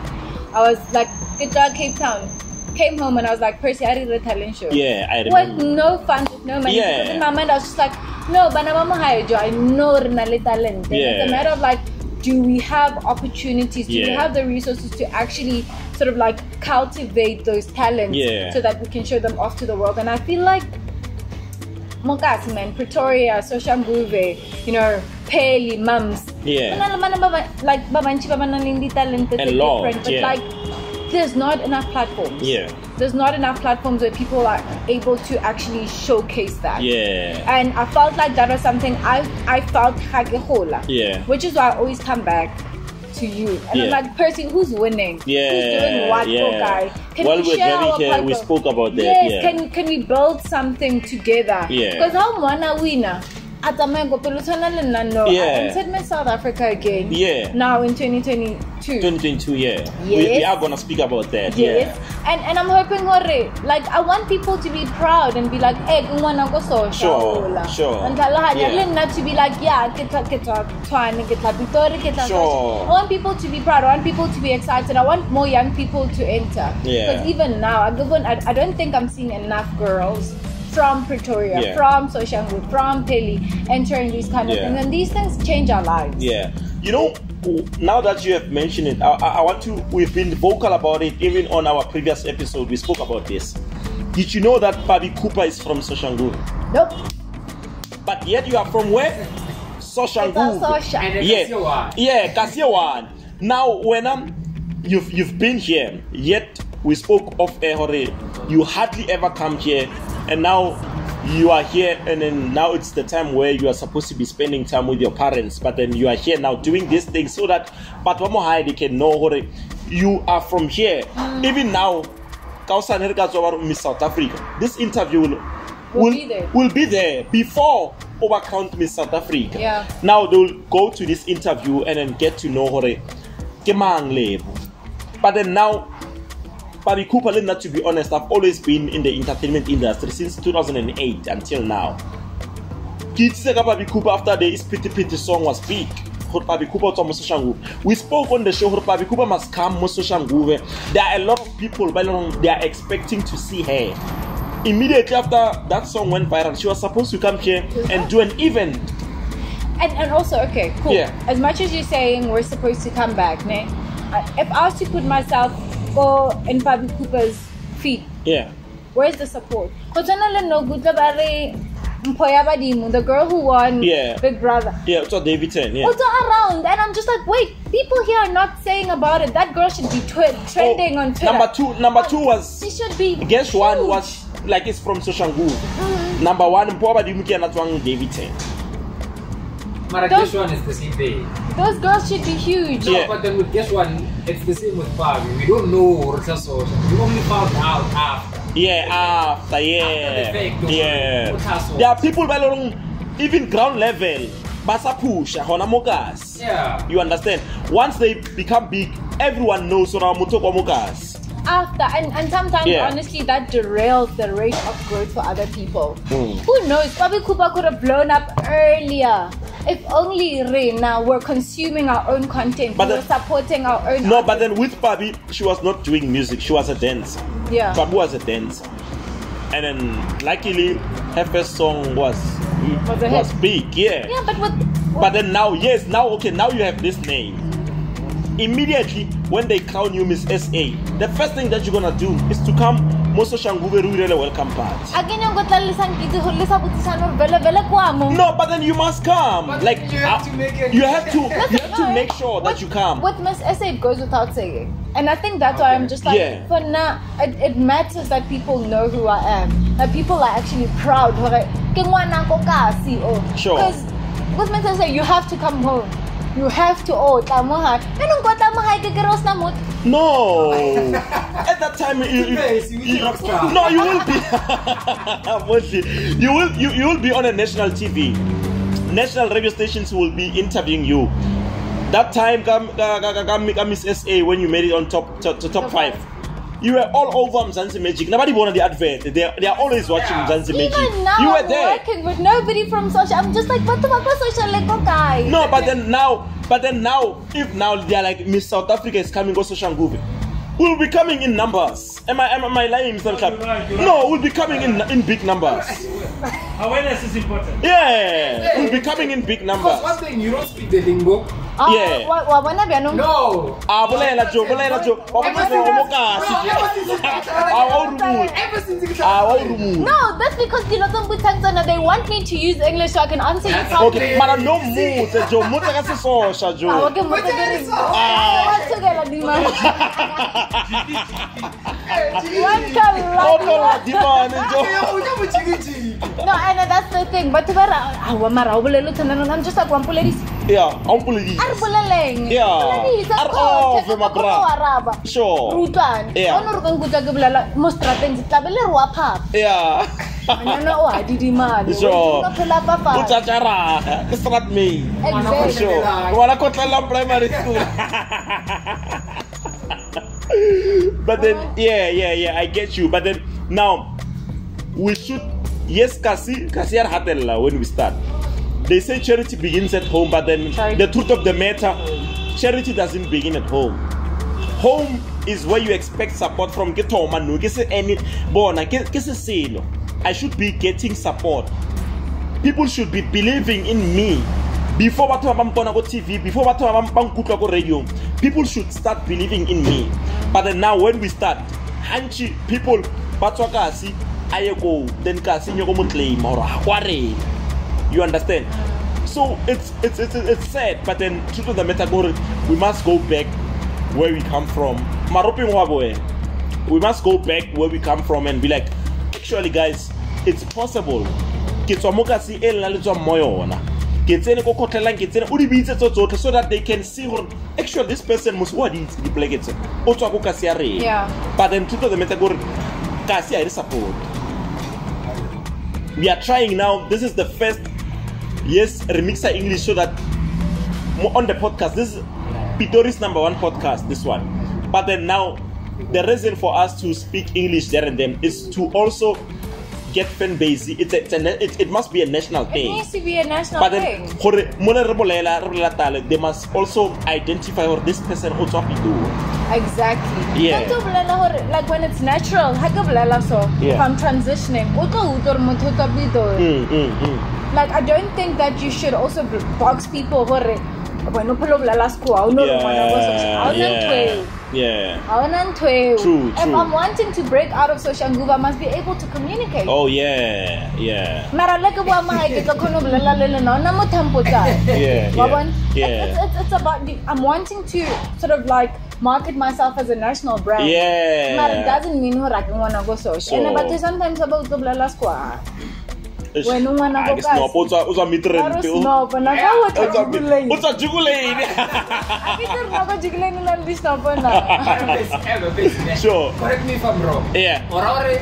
I was like, good job, Cape Town. Came home and I was like, Percy, I did a talent show. Yeah, I remember. With no funds, with no money. Because in my mind, I was just like, no, but I know talent. It's a matter of like, do we have opportunities? Do we have the resources to actually sort of like cultivate those talents so that we can show them off to the world? And I feel like Mokasi, man, Pretoria, Soshanguve, you know, Peli, Mums. Like Babanchi, talented, and different, but like there's not enough platforms. There's not enough platforms where people are able to actually showcase that. And I felt like that was something I felt which is why I always come back to you. And I'm like, Percy, who's winning? Who's doing what, guy? Can we share our platform? We spoke about that. Yes, can we build something together? Because how wanna winner? And said Miss South Africa again. Now in 2022. 2022, we are gonna speak about that. And I'm hoping like I want people to be proud and be like, hey, sure. And not to be like, I want people to be proud. I want people to be excited. I want more young people to enter. Because even now, I don't think I'm seeing enough girls from Pretoria, from Soshangu, from Peli, entering these kind of things, and these things change our lives. Yeah, you know, now that you have mentioned it, I want to. We've been vocal about it, even on our previous episode. We spoke about this. Did you know that Pabi Cooper is from Soshangu? Nope. But yet you are from where? Soshangu. Yeah, Kasiawan. Now, when you've been here, yet we spoke of you hardly ever come here, and now you are here, and then now it's the time where you are supposed to be spending time with your parents, but then you are here now doing these things so that they can know you are from here. Even now, Miss South Africa, this interview will be there before overcount Miss South Africa. Yeah. Now they will go to this interview and then get to know but then now, Pabi Cooper, not to be honest, I've always been in the entertainment industry since 2008 until now. Kids say Pabi Cooper after the Pity song was big. Pabi Cooper to Soshangu. We spoke on the show. Pabi Cooper must come Soshangu. There are a lot of people, they are expecting to see her. Immediately after that song went viral, she was supposed to come here and do an event. And also, okay, cool. Yeah. As much as you're saying we're supposed to come back, ne? If I was to put myself in Pabi Cooper's feet, where's the support? The girl who won Big Brother. Yeah, it's David 10. Yeah. Also around, and I'm just like, wait, people here are not saying about it. That girl should be trending on Twitter. Number two was. She should be. Guess huge. One was like it's from Soshangu. Number one, David 10. Guess one is the same thing. Those girls should be huge. No, but then with guess one, it's the same with Pabi. We don't know social. We only found out after. After the fact, there are people even ground level. Basa push, Yeah. You understand? Once they become big, everyone knows After and sometimes honestly that derails the rate of growth for other people. Who knows? Pabi Cooper could have blown up earlier. If only now we're consuming our own content, we're supporting our own. No, but then with Pabi, she was not doing music, she was a dancer. Yeah. Pabi was a dancer. And then luckily her first song was big, Yeah, but then now you have this name. Immediately when they crown you Miss SA, the first thing that you're gonna do is to come Moso Shanguve Rurele welcome party. No, but then you must come. But like you have to make it. You have to make sure that you come. With Miss SA it goes without saying. And I think that's why I'm just like for now it matters that people know who I am. That people are actually proud. Sure. Because with Miss SA you have to come home. You have to no. At that time you will be on a national TV. National radio stations will be interviewing you. That time Miss SA when you made it on top 5. You were all over Mzansi Magic. Nobody wanted the advert. They are always watching Mzansi Magic. Even now, you were I'm there. working with nobody from social. I'm just like, what the fuck social Lego guy? No, but then now, if now they're like Miss South Africa is coming, go social Nguve. We'll be coming in numbers. Am I lying, Mr. Club? No, we'll be coming in big numbers. Awareness is important. Yeah, we'll be coming in big numbers. Because one thing, you don't speak the lingo. Yeah. No. Bolela Jo. No, that's because they want me to use English so I can answer you properly. Okay, but no mood, Jo. No, and that's the thing. But I'm just like one police. Yeah, I'm police. Yeah. Sure. Yeah. Yeah. Sure. It's not me. Exactly. Sure. Primary school. But then, yeah, I get you. But then, now, we should, yes, Kasiar Hatella when we start. They say charity begins at home, but then the truth of the matter, charity doesn't begin at home. Home is where you expect support from. I should be getting support. People should be believing in me. Before batho ba mpona go TV, before batho ba mpangkutla go radio, people should start believing in me. But then now when we start, hanchi people batswa kasi ayeko then kasi nyoko mo claim or akware. You understand? So it's sad, but then truth of the matter, we must go back where we come from. We must go back where we come from and be like, actually guys, it's possible. So that they can see actually this person must what is the blankets. Yeah. But then truth of the matter, support. We are trying now. This is the first remixer English so that on the podcast. This is Pitori's #1 podcast. This one. But then now the reason for us to speak English there and then is to also get fan base. It must be a national thing. It needs to be a national thing. They must also identify what this person also do. Exactly. Yeah. Like when it's natural, if I'm transitioning, like I don't think that you should also box people True. If I'm wanting to break out of social group, I must be able to communicate. Oh yeah. It's about I'm wanting to sort of like market myself as a national brand. Yeah. But it doesn't mean I don't wanna go social. And but sometimes about the blala squad. When no one goes. I Sure. Correct me if I'm wrong. Yeah. Pitori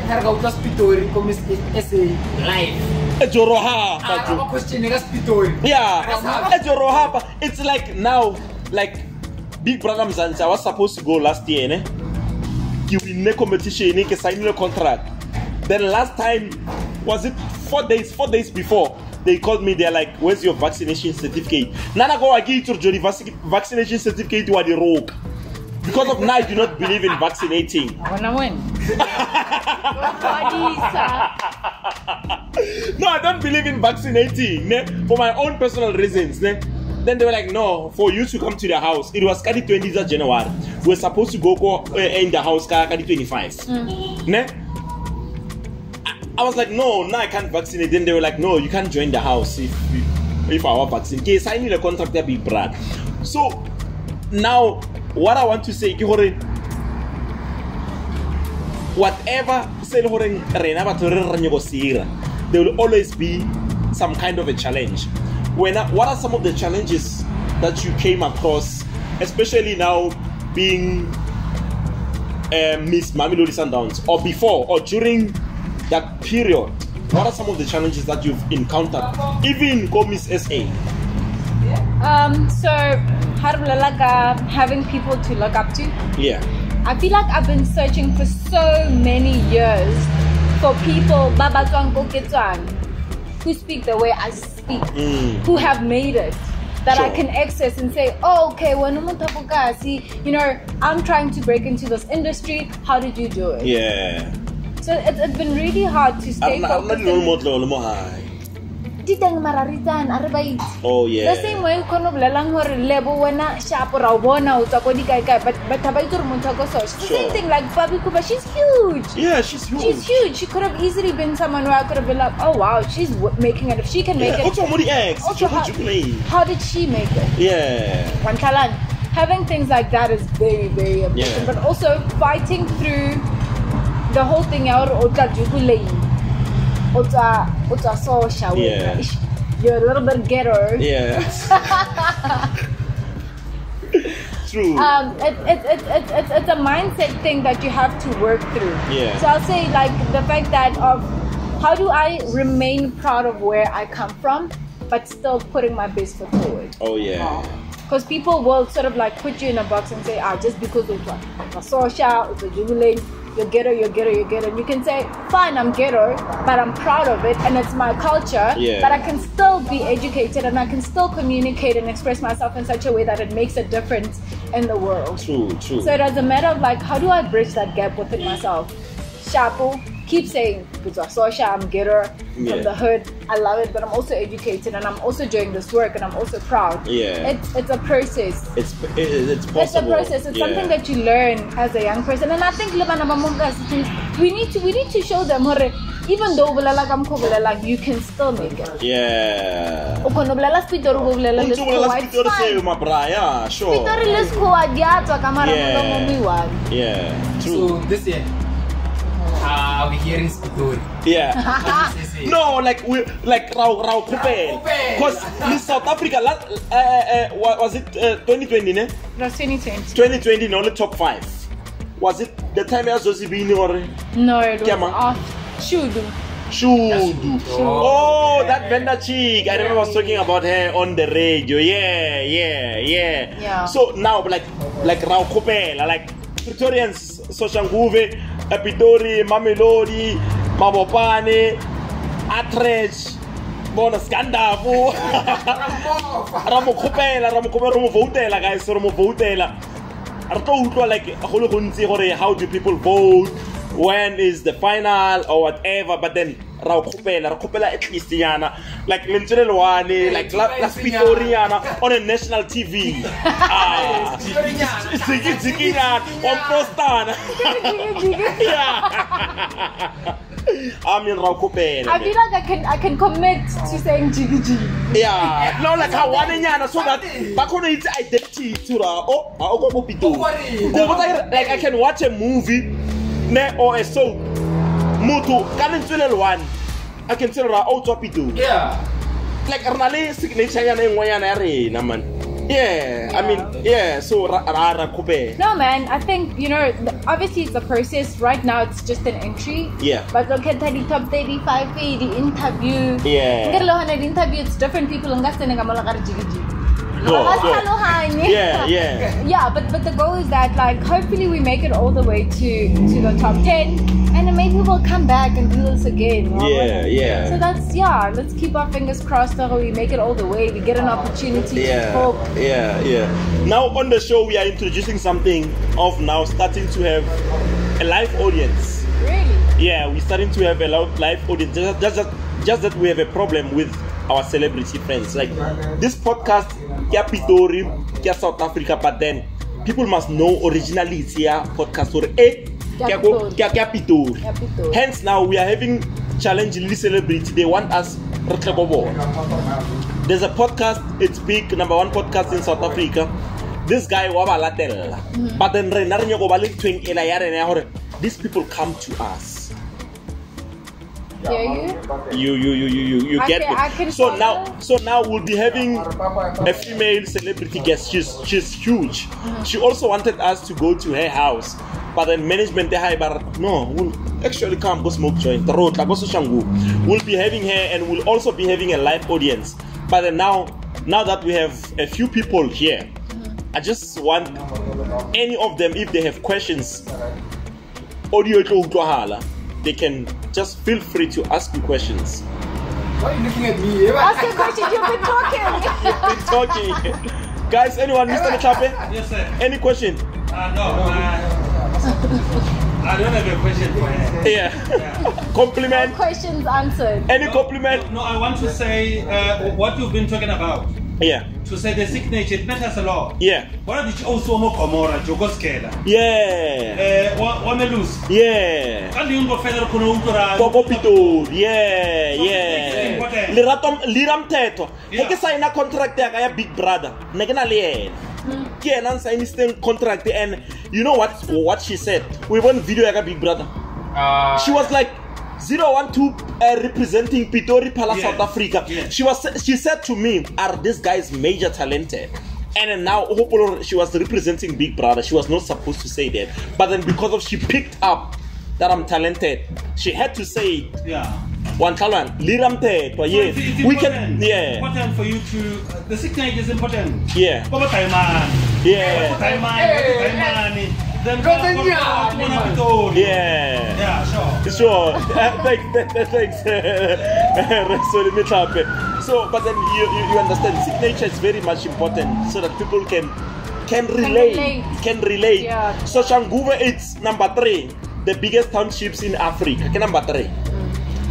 live. It's like now, like Big Brother Mzansi, I was supposed to go last year, ne? You win the competition, you sign a contract. Then last time, was it 4 days before, they called me, they're like, where's your vaccination certificate? Nana go again to the vaccination certificate to the rogue. Because of now, I do not believe in vaccinating. I wanna win. No, I don't believe in vaccinating, ne? For my own personal reasons. Ne? Then they were like, no, for you to come to the house. It was 20th January. We were supposed to go in the house 25. Ne? I was like, no, I can't vaccinate. Then they were like, no, you can't join the house if our vaccine. Okay, sign the contract there, big brad. So now, what I want to say, whatever there will always be some kind of a challenge. What are some of the challenges that you came across, especially now being Miss Mamelodi Sundowns, or before or during that period? What are some of the challenges that you've encountered, even go Miss SA? So having people to look up to. Yeah. I feel like I've been searching for so many years for people who speak the way I speak, who have made it, that I can access and say, oh, okay, you know, I'm trying to break into this industry. How did you do it? Yeah. So it's been really hard to stay focused. Oh yeah. The same way you can lebo wena sharp or bona but the same thing like Babi Kuba, she's huge. Yeah, she's huge. She's huge. She could have easily been someone who I could have been like, oh wow, she's making it. If she can make it. Also, how did she make it? Yeah. Having things like that is very, very important. Yeah. But also fighting through the whole thing out social. Yeah. You're a little bit ghetto. Yeah. True. It's a mindset thing that you have to work through. Yeah. So I'll say like the fact that of how do I remain proud of where I come from, but still putting my best foot forward. Oh yeah. Because people will sort of like put you in a box and say, just because it's social, it's a jubilee, you're ghetto. And you can say, fine, I'm ghetto, but I'm proud of it and it's my culture. Yeah. But I can still be educated and I can still communicate and express myself in such a way that it makes a difference in the world. True. So it is a matter of like, how do I bridge that gap within myself? Shapo, keep saying, I'm getter from the hood. I love it, but I'm also educated and I'm also doing this work and I'm also proud. Yeah. It's a process. It's possible. It's a process. It's something that you learn as a young person. And I think we need to show them, even though you can still make it. Yeah. Sure. Yeah. True. So this year, we're hearing Pitori. Yeah. No, like we Rao Coupe. Because Miss South Africa was it 2020, ne? That's 2020. 2020 in only top 5. Was it the time I was Bini or no, it was after Shudu. Oh, that Venda chick. I remember I was talking about her on the radio. Yeah. So now, like Rao Kopela, like Pretorians, Soshanguve, Pitori, Mamelodi, Mabopane, Atrej, Bonus Gandavu, Ramo Votela, guys, Ramo Votela. I told you, like, how do people vote? When is the final or whatever? But then Raukopela at least like Lintelwane, like Las Pitoriana on a national TV. Zigina on Prostana. Yeah. I mean Raukopela. I feel like I can commit to saying Jiggy. Yeah. No, like how one in so that back on it's identity to like I can watch a movie or a soap. Mutu can tell one. I can tell her out of it. Yeah. Like Arnale signature and man. Yeah. I mean, yeah, so rara coupe. No man, I think obviously it's a process. Right now it's just an entry. Yeah. But look at the top 35 the interview. Yeah. The interview, it's different people Yeah, but the goal is that like hopefully we make it all the way to the top 10 and then maybe we'll come back and do this again. Yeah. So that's let's keep our fingers crossed that we make it all the way. We get an opportunity to talk. Yeah. Now on the show we are introducing something of now starting to have a live audience. Really? Yeah, we're starting to have a live audience. Just that we have a problem with our celebrity friends. Like this podcast, Kya Pitori, Kya South Africa, but then people must know originally it's here podcast or Kya Pitori. Hence now we are having challenge in this celebrity. They want us. There's a podcast, it's big, #1 podcast in South Africa. This guy Wabalatel. But then these people come to us. You get it. So now we'll be having a female celebrity guest. She's huge. She also wanted us to go to her house, but then management we'll actually come go smoke joint. We'll be having her and we'll also be having a live audience. But then now that we have a few people here, I just want any of them, if they have questions, they can just feel free to ask you questions. Why are you looking at me? Ask a question, you've been talking. You've been talking. Guys, anyone, Mr. Chape? Yes, sir. Any question? No. I don't have a question for her. Yeah. Compliment? No questions answered. Any compliment? No, I want to say what you've been talking about. Yeah. To say the signature, it matters a lot. Yeah. What did you also know Komora, Jogoskela? Yeah. Wamelus? Yeah. Bobo Pitori. Yeah. Liram Teto. Heke sign a contract there, Big Brother. Negana Lien. Kian sign this contract, and you know what she said? We want video a Big Brother. She was like 012 representing Pitori Palace, South Africa. Yes. She said to me, are these guys major talented? And then now she was representing Big Brother. She was not supposed to say that, but then because of she picked up that I'm talented, she had to say it. Yeah. One talent, Liram Te, yes. We can, yeah. Important for you to the signature is important. Yeah. Yeah. Then yeah, sure. Thanks. So, but then you understand, signature is very much important so that people can relate. Yeah. So Shanguve, it's number 3. the biggest townships in Africa. Okay, number 3.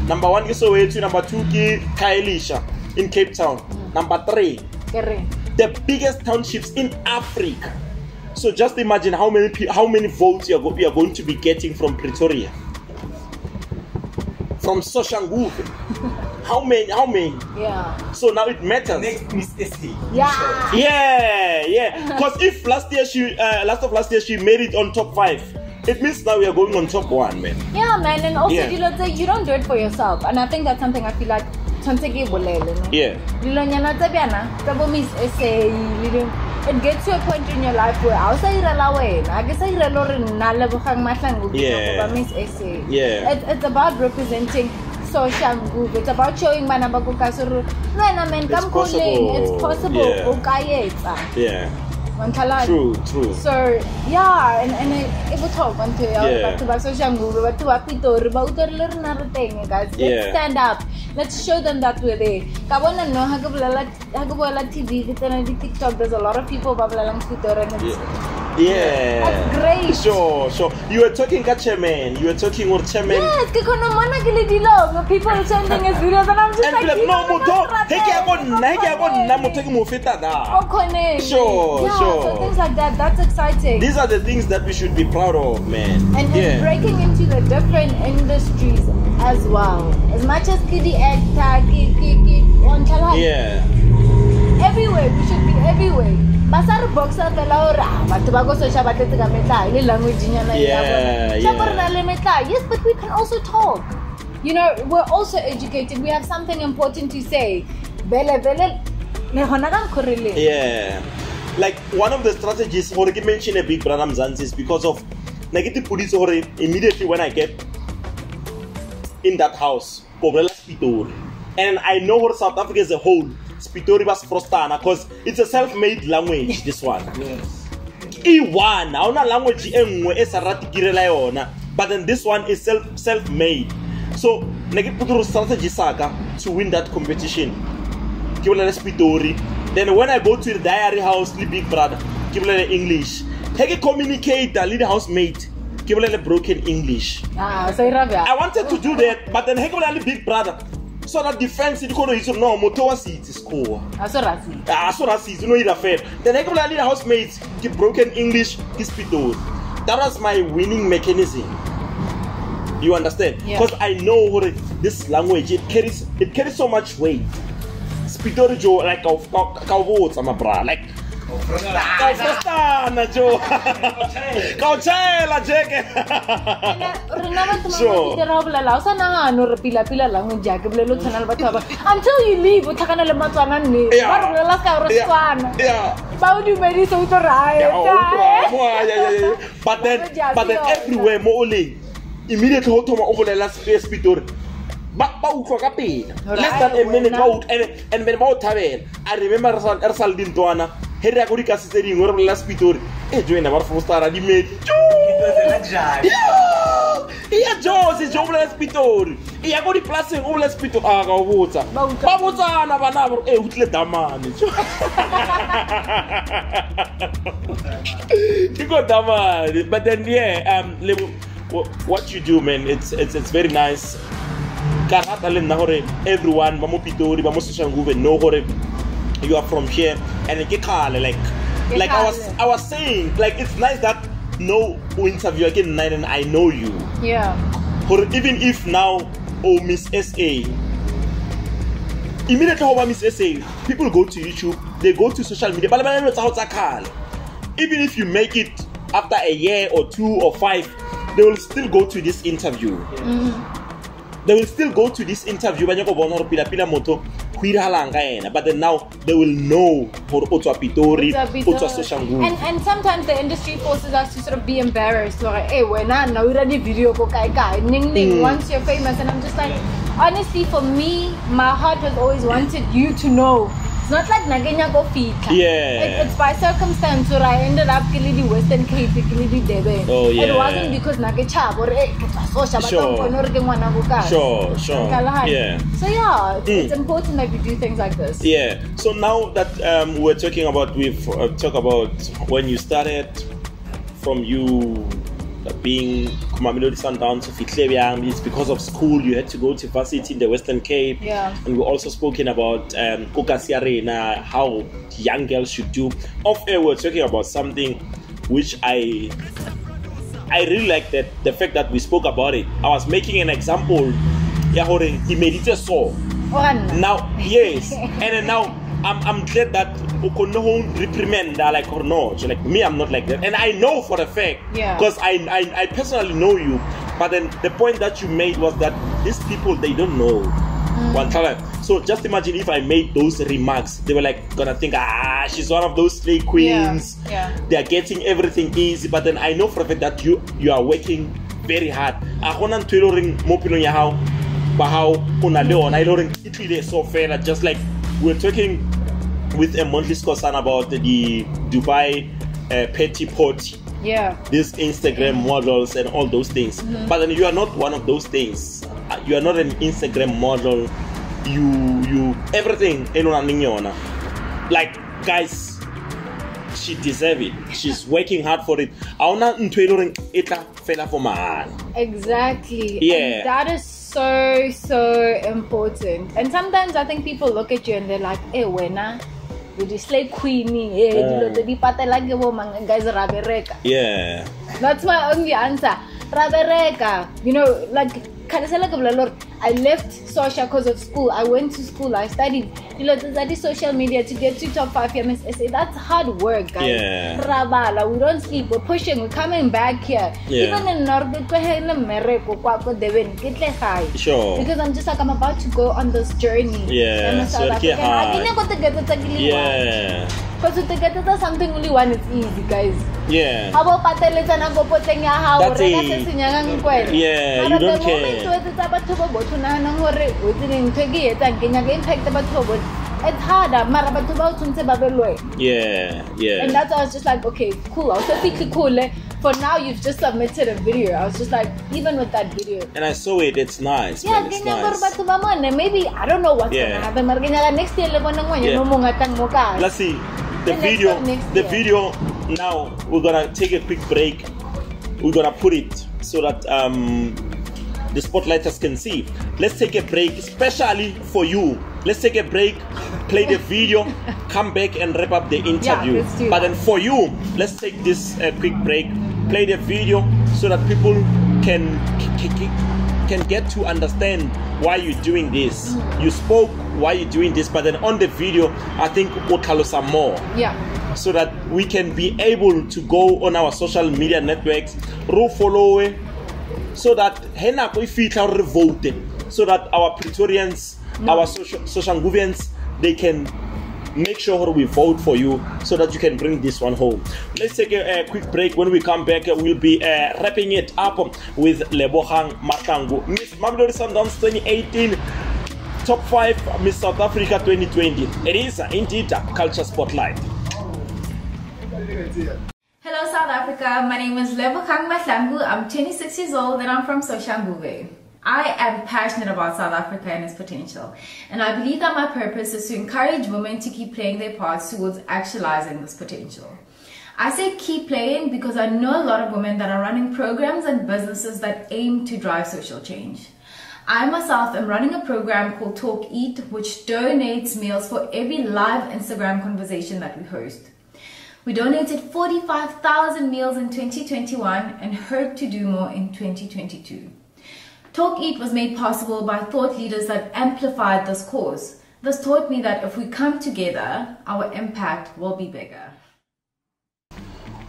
Number 1 is Soweto. Number 2 is Khayelitsha in Cape Town. Number 3, the biggest townships in Africa. So just imagine how many votes you are going to be getting from Pretoria, from Soshanguve. How many? Yeah. So now it matters. Next Miss SA. Yeah. Because if last of last year she made it on top 5, it means now we are going on top 1, man. Yeah, man. And also, you don't do it for yourself. And I think that's something I feel like. Yeah. It gets to a point in your life where I guess I Mahlangu. Yeah. It's about representing Soshanguve. It's about showing Manabakukasuru. No, I mean, come calling. It's possible. Yeah. True. So yeah, and it will talk until to Soshanguve, but to Pitori, about another thing, guys. Let's stand up. Let's show them that we're there. Kabona no Hagabala TV, TikTok. There's a lot of people babbling Pitori. Yeah. That's great. Sure. You were talking chairman. You were talking with chairman. Yes, people are sending us videos and I'm just Sure. So things like that, that's exciting. These are the things that we should be proud of, man. And breaking into the different industries as well. As much as Kidi Ekta, everywhere, we should be everywhere. Basar boxer Kalaura, Matabago language. Yes, but we can also talk. You know, we're also educated. We have something important to say. Yeah. Like one of the strategies or mention a big brother Mzansi is because of negative police or immediately when I get in that house, Pitori. And I know what South Africa as a whole, Pitori was Frostana, because it's a self-made language, this one. Yes. E1, our language is but then this one is self-made. So negative strategy saga to win that competition. Pitori. Then when I go to the diary house, the big brother, give it English. Take a communicator, lead housemate, give it broken English. I wanted to do that, but then hey, big brother. So that defense it could no motor seat is cool. So that's you know it affair. Then hey, lead housemates, give broken English, this Pitori. That was my winning mechanism. You understand? Because I know this language it carries so much weight. Pitori Joe like votes I'm a bra like Frostana Joe Kauchela Jake. Until you leave, but then everywhere more immediately over the last space Pitori. Less than a minute out and when about I remember Ersal Dintuana, Henry Agurica sitting over last Pitori. Hey, join our first star and he made Jones is jobless Pitori. He got the plus in all Pitori. Water. Babuzana, Banabo, a Woodlet Daman. You got Daman, but then, what you do, man, it's very nice. Everyone, Pitori, Soshanguve, know you are from here, and like I was saying, like it's nice that no interview again and I know you. Yeah. Or even if now, Miss SA, immediately over Miss SA, people go to YouTube, they go to social media. Even if you make it after a year or 2 or 5, they will still go to this interview. They will still go to this interview but then now they will know Pitori, Soshanguve. And sometimes the industry forces us to sort of be embarrassed. Like, hey, we're not now video once you're famous, and I'm just like, honestly, for me, my heart has always wanted you to know. It's not like Nagenya go feet. It's by circumstance where I ended up killing the Western Cape, killing the Depp. Oh yeah. It wasn't because Nagechab or Sure. Yeah. So yeah, it's important that we do things like this. Yeah. So now that we're talking about, we've talked about when you started, from you being Mamelodi Sundowns of Itlebang, it's because of school. You had to go to varsity in the Western Cape. Yeah. And we also spoken about Kokasi Arena, how young girls should do. Off air, we're talking about something which I really like, that the fact that we spoke about it. I was making an example. He made it so. Now, yes, and then now I'm glad that no reprimand like or no. So like me, I'm not like that, and I know for a fact, because I personally know you. But then the point that you made was that these people, they don't know one talent. So just imagine if I made those remarks, they were like gonna think, she's one of those slay queens. Yeah. They are getting everything easy. But then I know for a fact that you are working very hard. So fair, just like we're talking with a Mondli Skosana about the Dubai Potty, these Instagram models and all those things. But then you are not one of those things. You are not an Instagram model. You everything. Like, guys, she deserves it. She's working hard for it. Exactly. Yeah. And that is so important. And sometimes I think people look at you and they're like, "Hey, wena, you just like queenie, guys rabereka." Yeah. That's my only answer. Rabereka. You know, like I left social because of school. I went to school. I studied. You know, that is social media to get to top 5 MSSA. That's hard work, guys. Yeah. Rabala, we don't sleep. We're pushing. We're coming back here. Yeah. Even in Norway, Sure. because I'm just like, I'm about to go on this journey. Yeah. I'm a South African. Yeah. Because to get to something only one, it's easy, guys. Yeah. How about pateletana go poteng ya hao? That's it. Yeah, you don't care. It's harder. Yeah. And that's why I was just like, okay, cool. I was so thinking cool. For now, you've just submitted a video. I was just like, even with that video. And I saw it. It's nice. Yeah, man, it's nice. maybe I don't know what's gonna happen. Next year, Let's see the video. The video. Now we're gonna take a quick break. We're gonna put it so that the spotlighters can see. Let's take a break, especially for you. Let's take a break, play the video, come back and wrap up the interview. Yeah, let's do but that. then for you, let's take this quick break, play the video so that people can get to understand why you're doing this. You spoke why you're doing this, but then on the video, I think we'll tell us some more. Yeah. So that we can be able to go on our social media networks, follow it, so that we vote, so that our Pretorians, our social movements, they can make sure we vote for you so that you can bring this one home. Let's take a quick break. When we come back, we'll be wrapping it up with Lebogang Mahlangu, Miss Mamelodi Sundowns 2018, Top 5 Miss South Africa 2020. It is indeed a culture spotlight. Hello South Africa, my name is Lebogang Mahlangu. I'm 26 years old and I'm from Soshanguve. I am passionate about South Africa and its potential, and I believe that my purpose is to encourage women to keep playing their parts towards actualizing this potential. I say keep playing because I know a lot of women that are running programs and businesses that aim to drive social change. I myself am running a program called Talk Eat, which donates meals for every live Instagram conversation that we host. We donated 45,000 meals in 2021 and hope to do more in 2022. Talk Eat was made possible by thought leaders that amplified this cause. This taught me that if we come together, our impact will be bigger.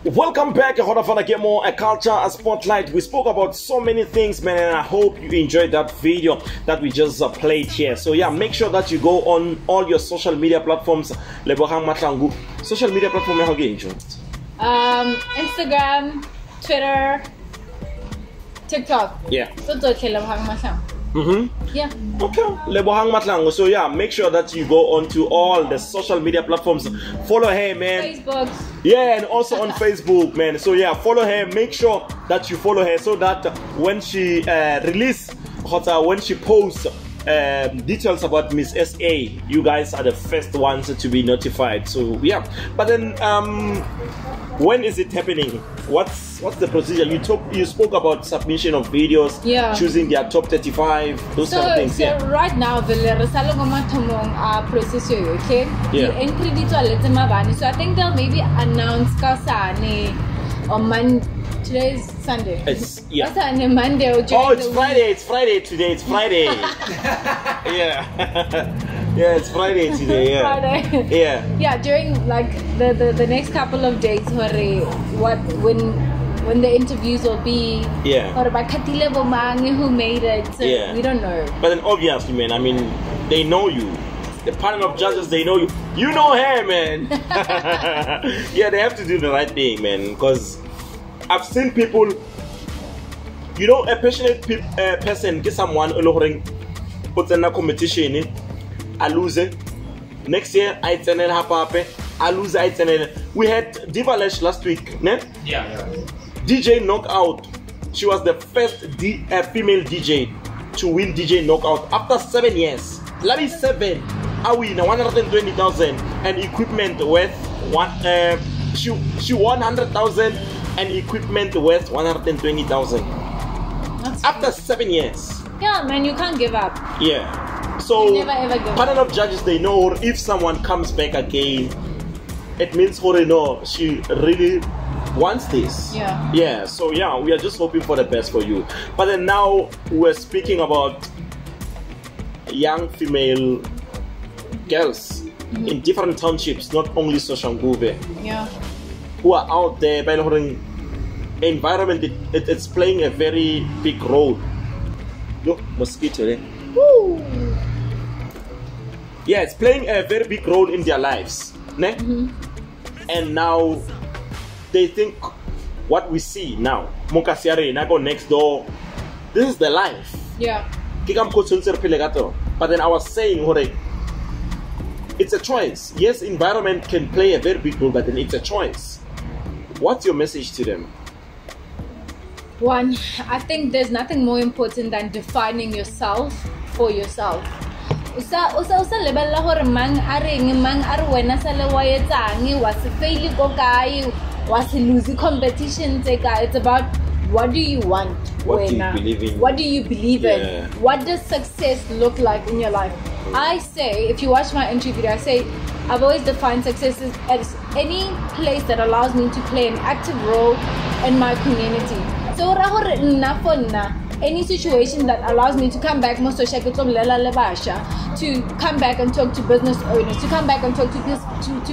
Welcome back, a culture spotlight. We spoke about so many things, man, and I hope you enjoyed that video that we just played here. So yeah, make sure that you go on all your social media platforms. Lebogang Mahlangu. Social media platform, how you enjoy? Instagram, Twitter, TikTok. Yeah. So Lebogang Mahlangu. Yeah. Okay. Lebogang Mahlangu. So yeah, make sure that you go onto all the social media platforms. Follow her, man. Facebook. Yeah, and also on Facebook, man. So yeah, follow her. Make sure that you follow her so that when she when she posts details about Miss SA, you guys are the first ones to be notified. So yeah, but then when is it happening? What's the procedure? You spoke about submission of videos, choosing their top 35, those kind of things. So right now the process, okay? The entry details, so I think they'll maybe announce Kasane on Monday. Today's Sunday. It's What's on Monday or it's Friday. It's Friday today. It's Friday. Yeah. Yeah, it's Friday today. Yeah. Friday. Yeah. Yeah, during like the next couple of days, when the interviews will be. Yeah. Or about Lebogang who made it. So we don't know. But then obviously, man, I mean, they know you. The panel of judges, they know you. You know her, man. Yeah, they have to do the right thing, man, because I've seen people, you know, a passionate person get someone put in a competition, I lose it. Next year, I turn it happen. I lose it. We had Sleash last week, ne? Yeah. DJ Knockout. She was the first female DJ to win DJ Knockout after 7 years. Let me 7. I win 120,000 and equipment worth she won 100,000 and equipment worth 120,000 after 7 years. Yeah, man, you can't give up. Yeah. So you never ever give up. panel of judges, they know if someone comes back again, it means she really wants this. Yeah. Yeah. So yeah, we are just hoping for the best for you. But then now we're speaking about young female girls in different townships, not only Soshanguve. Yeah. Who are out there by the environment. It's playing a very big role. Look, mosquito there. Woo. Yeah, it's playing a very big role in their lives. Ne? And now they think what we see now. Mokasiare, I go next door. This is the life. Yeah. But then I was saying, it's a choice. Yes, environment can play a very big role, but then it's a choice. What's your message to them? One, I think there's nothing more important than defining yourself for yourself. Usa lebella hore mang a wena sa le wa etsang wa se fail go kae wa se lose competition tse kae. It's about what do you want, what do you believe in, what do you believe in, what does success look like in your life. I say, if you watch my entry video, I say I've always defined success as any place that allows me to play an active role in my community. So any situation that allows me to come back to come back and talk to business owners, to come back and talk to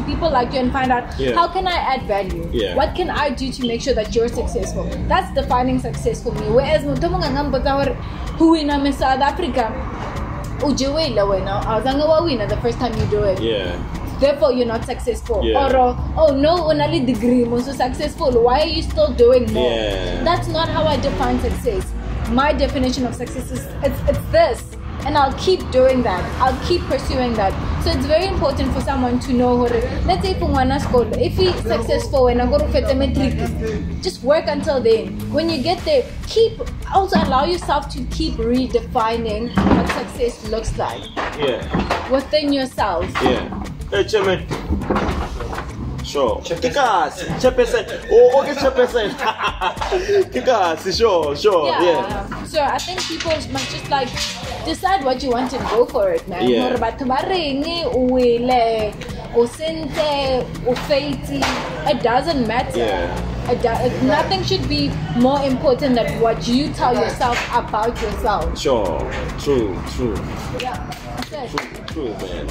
people like you and find out how can I add value? What can I do to make sure that you're successful? That's defining success for me. Whereas who in South Africa, the first time you do it. Therefore, you're not successful. Or, oh no, only degree, so successful. Why are you still doing more? That's not how I define success. My definition of success is it's this, and I'll keep doing that. I'll keep pursuing that. So it's very important for someone to know. Let's say for one school, if he's successful and I go to matric, just work until then. When you get there, also allow yourself to keep redefining what success looks like. Within yourself. Hey, Chairman. Sure. Kikas, chairperson. Oh, okay, chairperson. Kikas, sure. So I think people must just like decide what you want and go for it, man. It doesn't matter. Nothing should be more important than what you tell yourself about yourself. Sure. True. Yeah.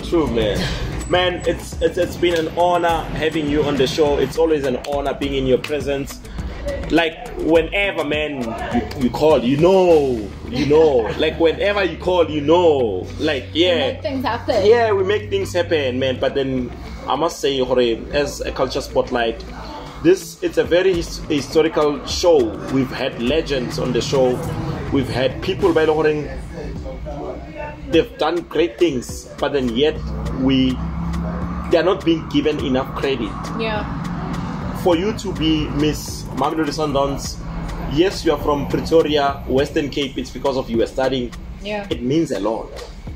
True, man. Man, it's been an honor having you on the show. It's always an honor being in your presence. Like whenever, man, you call, you know. Like whenever you call, like we make things happen. Yeah, we make things happen, man. But then I must say, as a culture spotlight, it's a very historical show. We've had legends on the show. We've had people by they've done great things, but then yet they are not being given enough credit. For you to be Miss Mamelodi Sundowns, yes, you are from Pretoria, Western Cape. It's because of you were studying Yeah. It means a lot.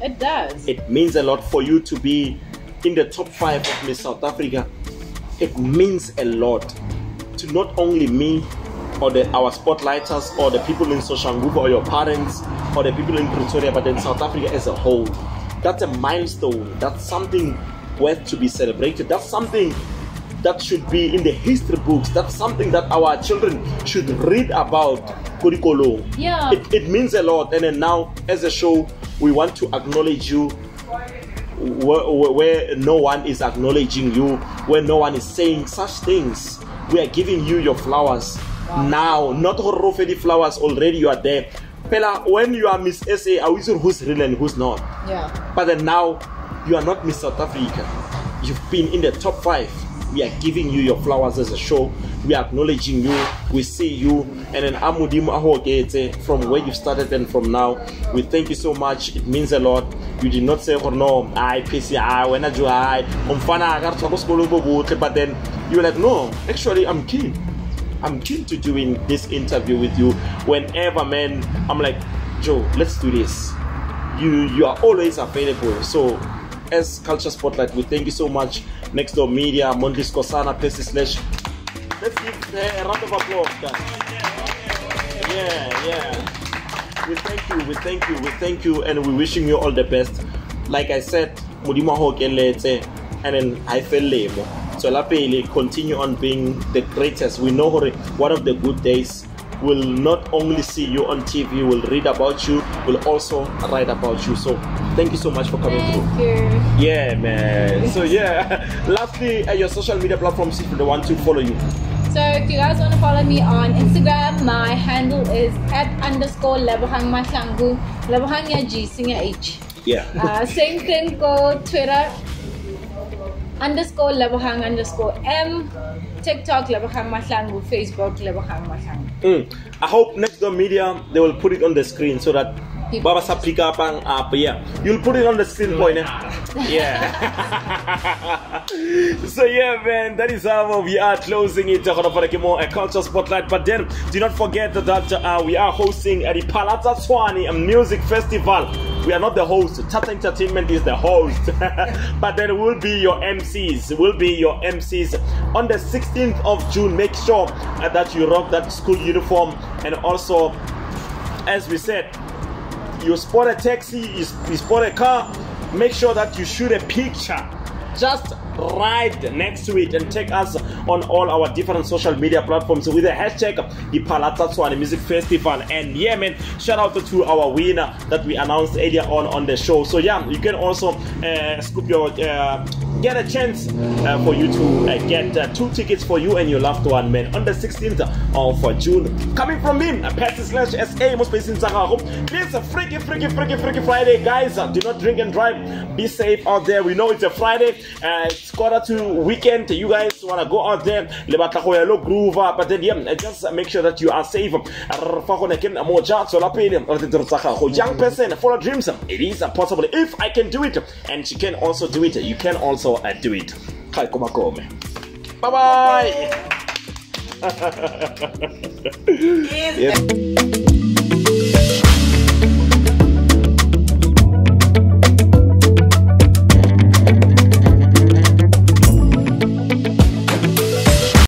It does. It means a lot for you to be in the top 5 of Miss South Africa. It means a lot to not only me or our spotlighters or the people in Soshanguve or your parents or the people in Pretoria, but in South Africa as a whole. That's a milestone. That's something worth to be celebrated. That's something that should be in the history books. That's something that our children should read about. Yeah. It means a lot. And then now, as a show, we want to acknowledge you where no one is acknowledging you, where no one is saying such things. We are giving you your flowers now. Not already flowers, already you are there. Pela, when you are Miss SA, I will say who's real and who's not. Yeah. But then now, you are not Miss South Africa. You've been in the top 5. We are giving you your flowers as a show. We are acknowledging you. We see you. And then from where you started and from now, we thank you so much. It means a lot. You did not say, oh no, I Percy, when I do but then you were like, no, actually I'm keen. I'm keen to doing this interview with you. Whenever, man, I'm like, Joe, let's do this. You are always available. So as Culture Spotlight, we thank you so much. Next Door Media, Mondli Skosana, Percy, Sleash. Let's give a round of applause, guys. Yeah. We thank you, and we're wishing you all the best. Like I said, Mudima Hokelete, and then I feel labor. So Lapele, continue on being the greatest. We know one of the good days. We'll not only see you on TV, we'll read about you, we'll also write about you. So thank you so much for coming through. Thank you. Yeah, man. So yeah, lastly, your social media platforms if they want to follow you. So if you guys want to follow me on Instagram, my handle is @_Lebogang Mahlangu. Lebogang ya G, sing ya H. Yeah. Same thing for Twitter, _Lebogang_M. TikTok, Lebogang Mahlangu. Facebook, Lebogang Mahlangu. I hope Next Door Media, they will put it on the screen so that Baba sa pick up and up. Yeah, you'll put it on the screen point. Yeah. So yeah, man, that is how we are closing it for a Culture Spotlight. But then do not forget that we are hosting at the Palazzo Swani Music Festival. We are not the host. Tata Entertainment is the host. But then we'll be your MCs. On the 16th of June. Make sure that you rock that school uniform. And also, as we said, you spot a taxi, you spot a car, make sure that you shoot a picture. Just ride next to it and take us on all our different social media platforms with the hashtag Ipalatsatsuane Music Festival. And yeah, man, shout out to our winner that we announced earlier on the show. So yeah, you can also scoop your get a chance for you to get 2 tickets for you and your loved one, man, on the 16th of June. Coming from me, Percy Sleash SA, most places in Sahara. It's a freaky Friday, guys. Do not drink and drive. Be safe out there. We know it's a Friday. It's quarter to weekend. You guys want to go out there, groover, but then yeah, just make sure that you are safe. Young person, follow dreams. It is possible. If I can do it, and she can also do it, you can also do it. Bye bye.